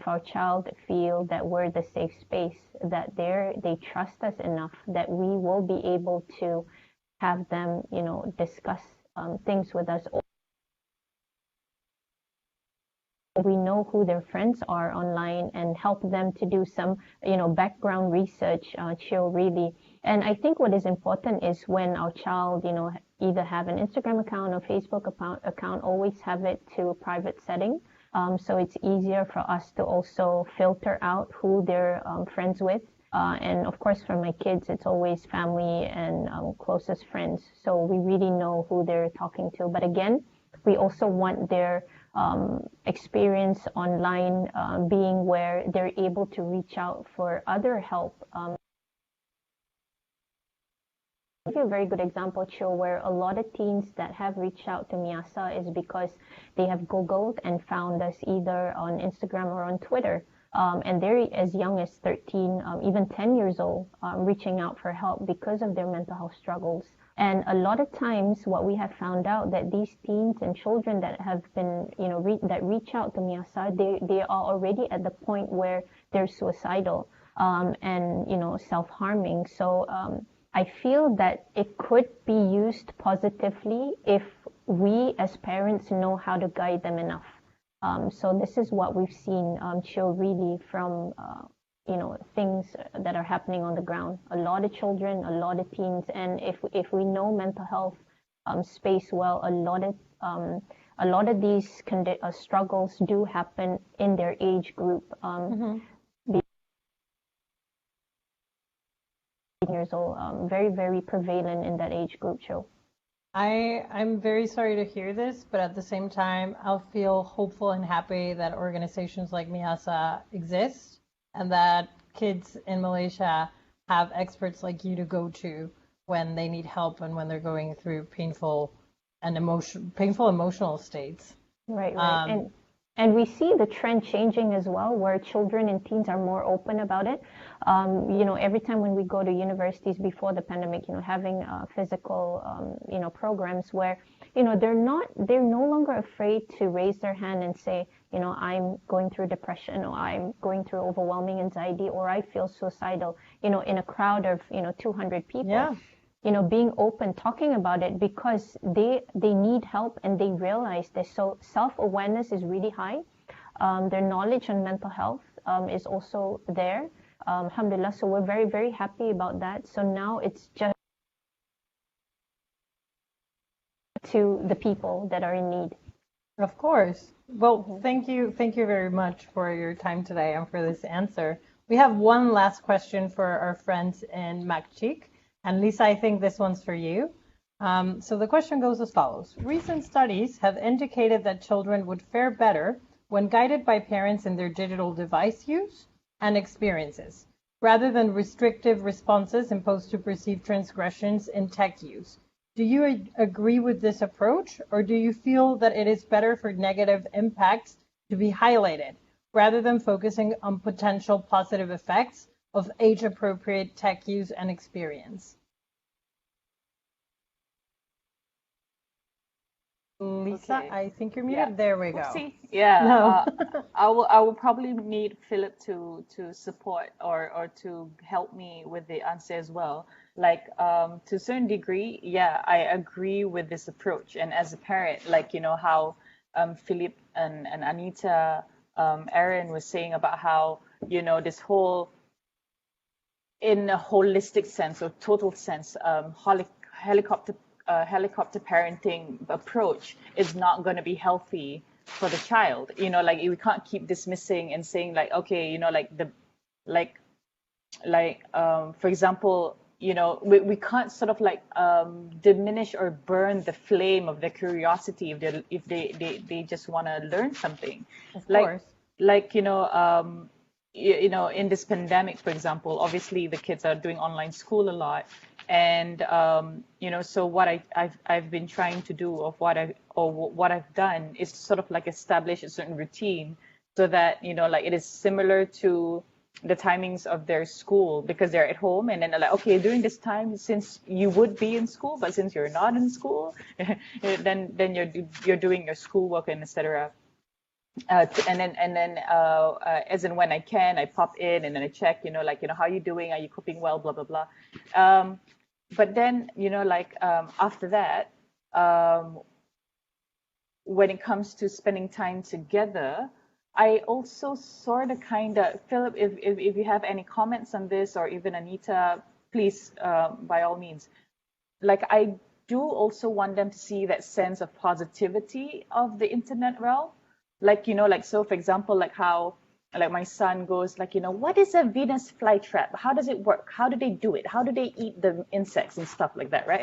our child feel that we're the safe space, that they trust us enough, that we will be able to have them, discuss things with us. We know who their friends are online and help them to do some, background research, really. And I think what is important is when our child, either have an Instagram account or Facebook account, always have it to a private setting. So it's easier for us to also filter out who they're friends with. And of course, for my kids, it's always family and closest friends. So we really know who they're talking to. But again, we also want their experience online being where they're able to reach out for other help. I'll give you a very good example, Cho, where a lot of teens that have reached out to Miasa is because they have Googled and found us either on Instagram or on Twitter. And they're as young as 13, even 10 years old, reaching out for help because of their mental health struggles. And a lot of times what we have found out that these teens and children that have been, that reach out to Miasa, they are already at the point where they're suicidal and, self-harming. So I feel that it could be used positively if we as parents know how to guide them enough. So this is what we've seen, Chill, really from, things that are happening on the ground. A lot of children, a lot of teens, and if we know mental health space well, a lot of these struggles do happen in their age group. Years old, very, very prevalent in that age group, Chill. I'm very sorry to hear this, but at the same time, I'll feel hopeful and happy that organizations like Miasa exist and that kids in Malaysia have experts like you to go to when they need help and when they're going through painful emotional states. Right. And we see the trend changing as well, where children and teens are more open about it. Every time when we go to universities before the pandemic, having physical, programs where, they're no longer afraid to raise their hand and say, I'm going through depression, or I'm going through overwhelming anxiety, or I feel suicidal, in a crowd of, 200 people. Yeah. Being open, talking about it, because they need help, and they realize their self-awareness is really high. Their knowledge on mental health is also there. Alhamdulillah. So we're very, very happy about that. So now it's just to the people that are in need. Of course. Well, thank you very much for your time today and for this answer. We have one last question for our friends in Makchik. And Lisa, I think this one's for you. So the question goes as follows. Recent studies have indicated that children would fare better when guided by parents in their digital device use and experiences, rather than restrictive responses imposed to perceived transgressions in tech use. Do you agree with this approach, or do you feel that it is better for negative impacts to be highlighted, rather than focusing on potential positive effects of age-appropriate tech use and experience? Lisa, Okay. I think you're muted. Yeah. There we go. Oopsie. Yeah. No. I will probably need Philip to support or to help me with the answer as well. Like to a certain degree, yeah, I agree with this approach. And as a parent, like how Philip and Anita, Aaron was saying about how this whole, in a holistic sense or total sense, helicopter parenting approach is not going to be healthy for the child. Like we can't keep dismissing and saying like, okay, for example, we can't sort of like diminish or burn the flame of their curiosity if they just want to learn something. Of course. In this pandemic, for example, obviously the kids are doing online school a lot. And so what I've been trying to do, what I've done is sort of like establish a certain routine, so that like it is similar to the timings of their school, because they're at home, and then they're like, okay, during this time, since you would be in school, but since you're not in school, then you're doing your schoolwork and etc. And then as and when I can, I pop in and then I check, how are you doing? Are you coping well? Blah blah blah. But then, after that, when it comes to spending time together, I also sort of kind of, Philip, if you have any comments on this, or even Anita, please, by all means. Like, I do also want them to see that sense of positivity of the internet realm. Like, so for example, like how, like my son goes like, what is a Venus flytrap? How does it work? How do they do it? How do they eat the insects and stuff like that, right?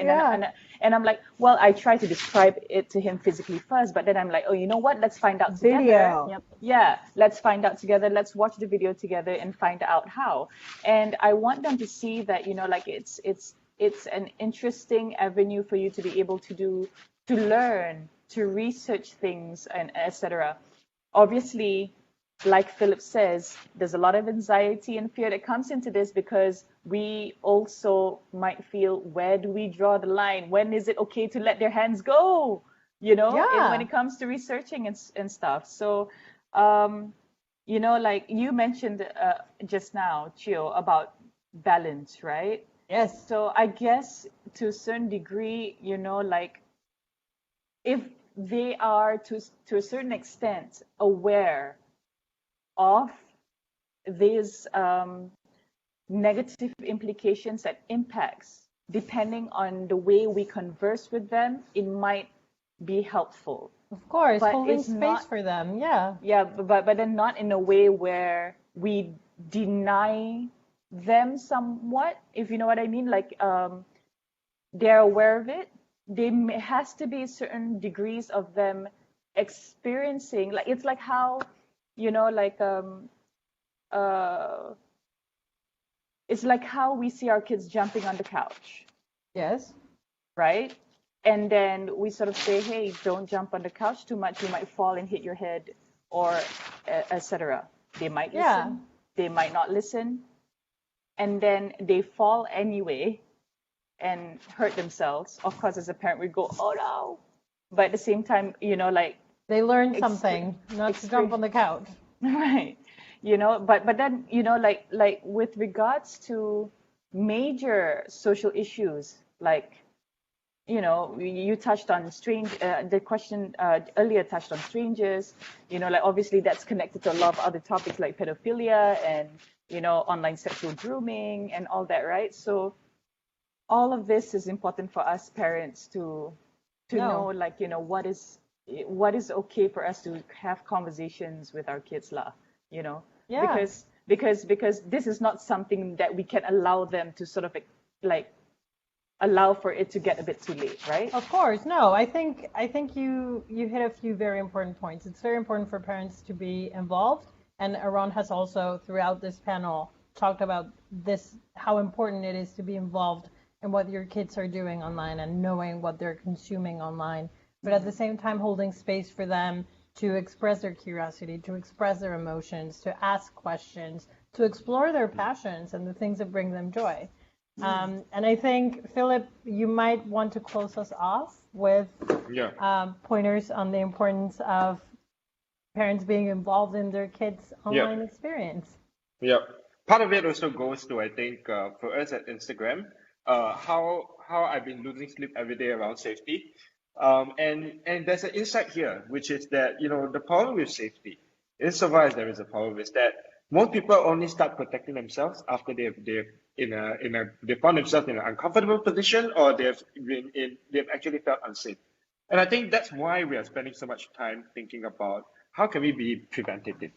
And I'm like, well, I try to describe it to him physically first, but then I'm like, oh, you know what? Let's find out together. Video. Yep. Yeah, let's find out together. Let's watch the video together and find out how. And I want them to see that, like it's an interesting avenue for you to be able to learn, to research things, and etc. Obviously, like Philip says, there's a lot of anxiety and fear that comes into this, because we also might feel, where do we draw the line? When is it okay to let their hands go? Yeah. When it comes to researching and stuff. So, like you mentioned just now, Chio, about balance, right? Yes. So I guess to a certain degree, like if they are to a certain extent aware of these negative implications that impacts, depending on the way we converse with them, it might be helpful. Of course, But holding it's space not- for them. Yeah. Yeah, but then not in a way where we deny them somewhat, if you know what I mean. Like they're aware of it. Has to be certain degrees of them experiencing. Like it's like how, it's like how we see our kids jumping on the couch, Yes. right? And then we sort of say, hey, don't jump on the couch too much. You might fall and hit your head, or etc. They might listen. Yeah. They might not listen. and then they fall anyway and hurt themselves, of course, as a parent, we go, oh no. But at the same time, like They learned something, not to jump on the couch. right, but then, like with regards to major social issues, like, you touched on the question earlier touched on strangers, like obviously that's connected to a lot of other topics like pedophilia and, online sexual grooming and all that, right? So all of this is important for us parents to know, like, what is okay for us to have conversations with our kids, Yeah. because this is not something that we can allow them to sort of like allow for it to get a bit too late, right? Of course, no. I think you hit a few very important points. It's very important for parents to be involved, and Aaron has also throughout this panel talked about this, how important it is to be involved in what your kids are doing online and knowing what they're consuming online, but at the same time holding space for them to express their curiosity, to express their emotions, to ask questions, to explore their passions and the things that bring them joy. And I think, Philip, you might want to close us off with pointers on the importance of parents being involved in their kids' online experience. Yeah. Part of it also goes to, I think, for us at Instagram, how I've been losing sleep every day around safety. And there's an insight here, which is that, the problem with safety, insofar as there is a problem, is that most people only start protecting themselves after they found themselves in an uncomfortable position, or they've actually felt unsafe. And I think that's why we are spending so much time thinking about how can we be preventative,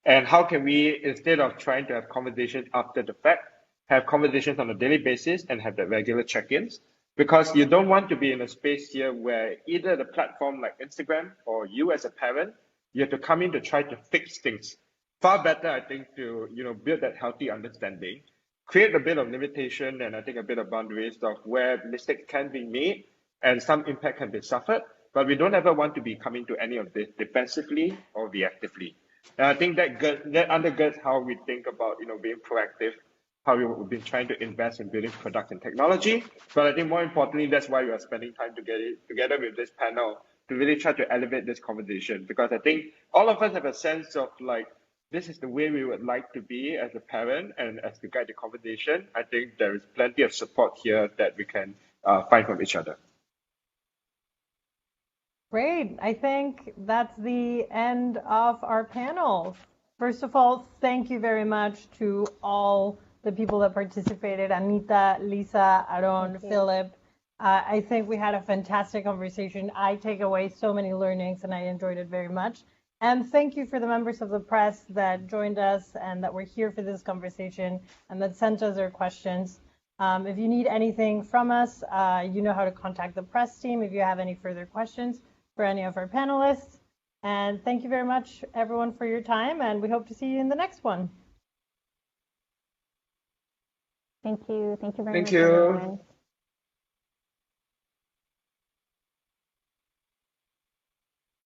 and how can we, instead of trying to have conversations after the fact, have conversations on a daily basis and have the regular check-ins. Because you don't want to be in a space here where either the platform like Instagram or you as a parent, you have to come in to try to fix things. Far better, I think, to build that healthy understanding, create a bit of limitation and I think a bit of boundaries of where mistakes can be made and some impact can be suffered. But we don't ever want to be coming to any of this defensively or reactively. And I think that undergirds how we think about being proactive, how we've been trying to invest in building products and technology. But I think more importantly, that's why we are spending time together with this panel to really try to elevate this conversation. Because I think all of us have a sense of like, this is the way we would like to be as a parent and as to guide the conversation. I think there is plenty of support here that we can find from each other. Great. I think that's the end of our panel. First of all, thank you very much to all the people that participated, Anita, Lisa, Aaron, Philip. I think we had a fantastic conversation. I take away so many learnings and I enjoyed it very much. And thank you for the members of the press that joined us and that were here for this conversation and that sent us their questions. If you need anything from us, you know how to contact the press team if you have any further questions for any of our panelists. And thank you very much, everyone, for your time, and we hope to see you in the next one. Thank you. Thank you very Thank much, you. everyone.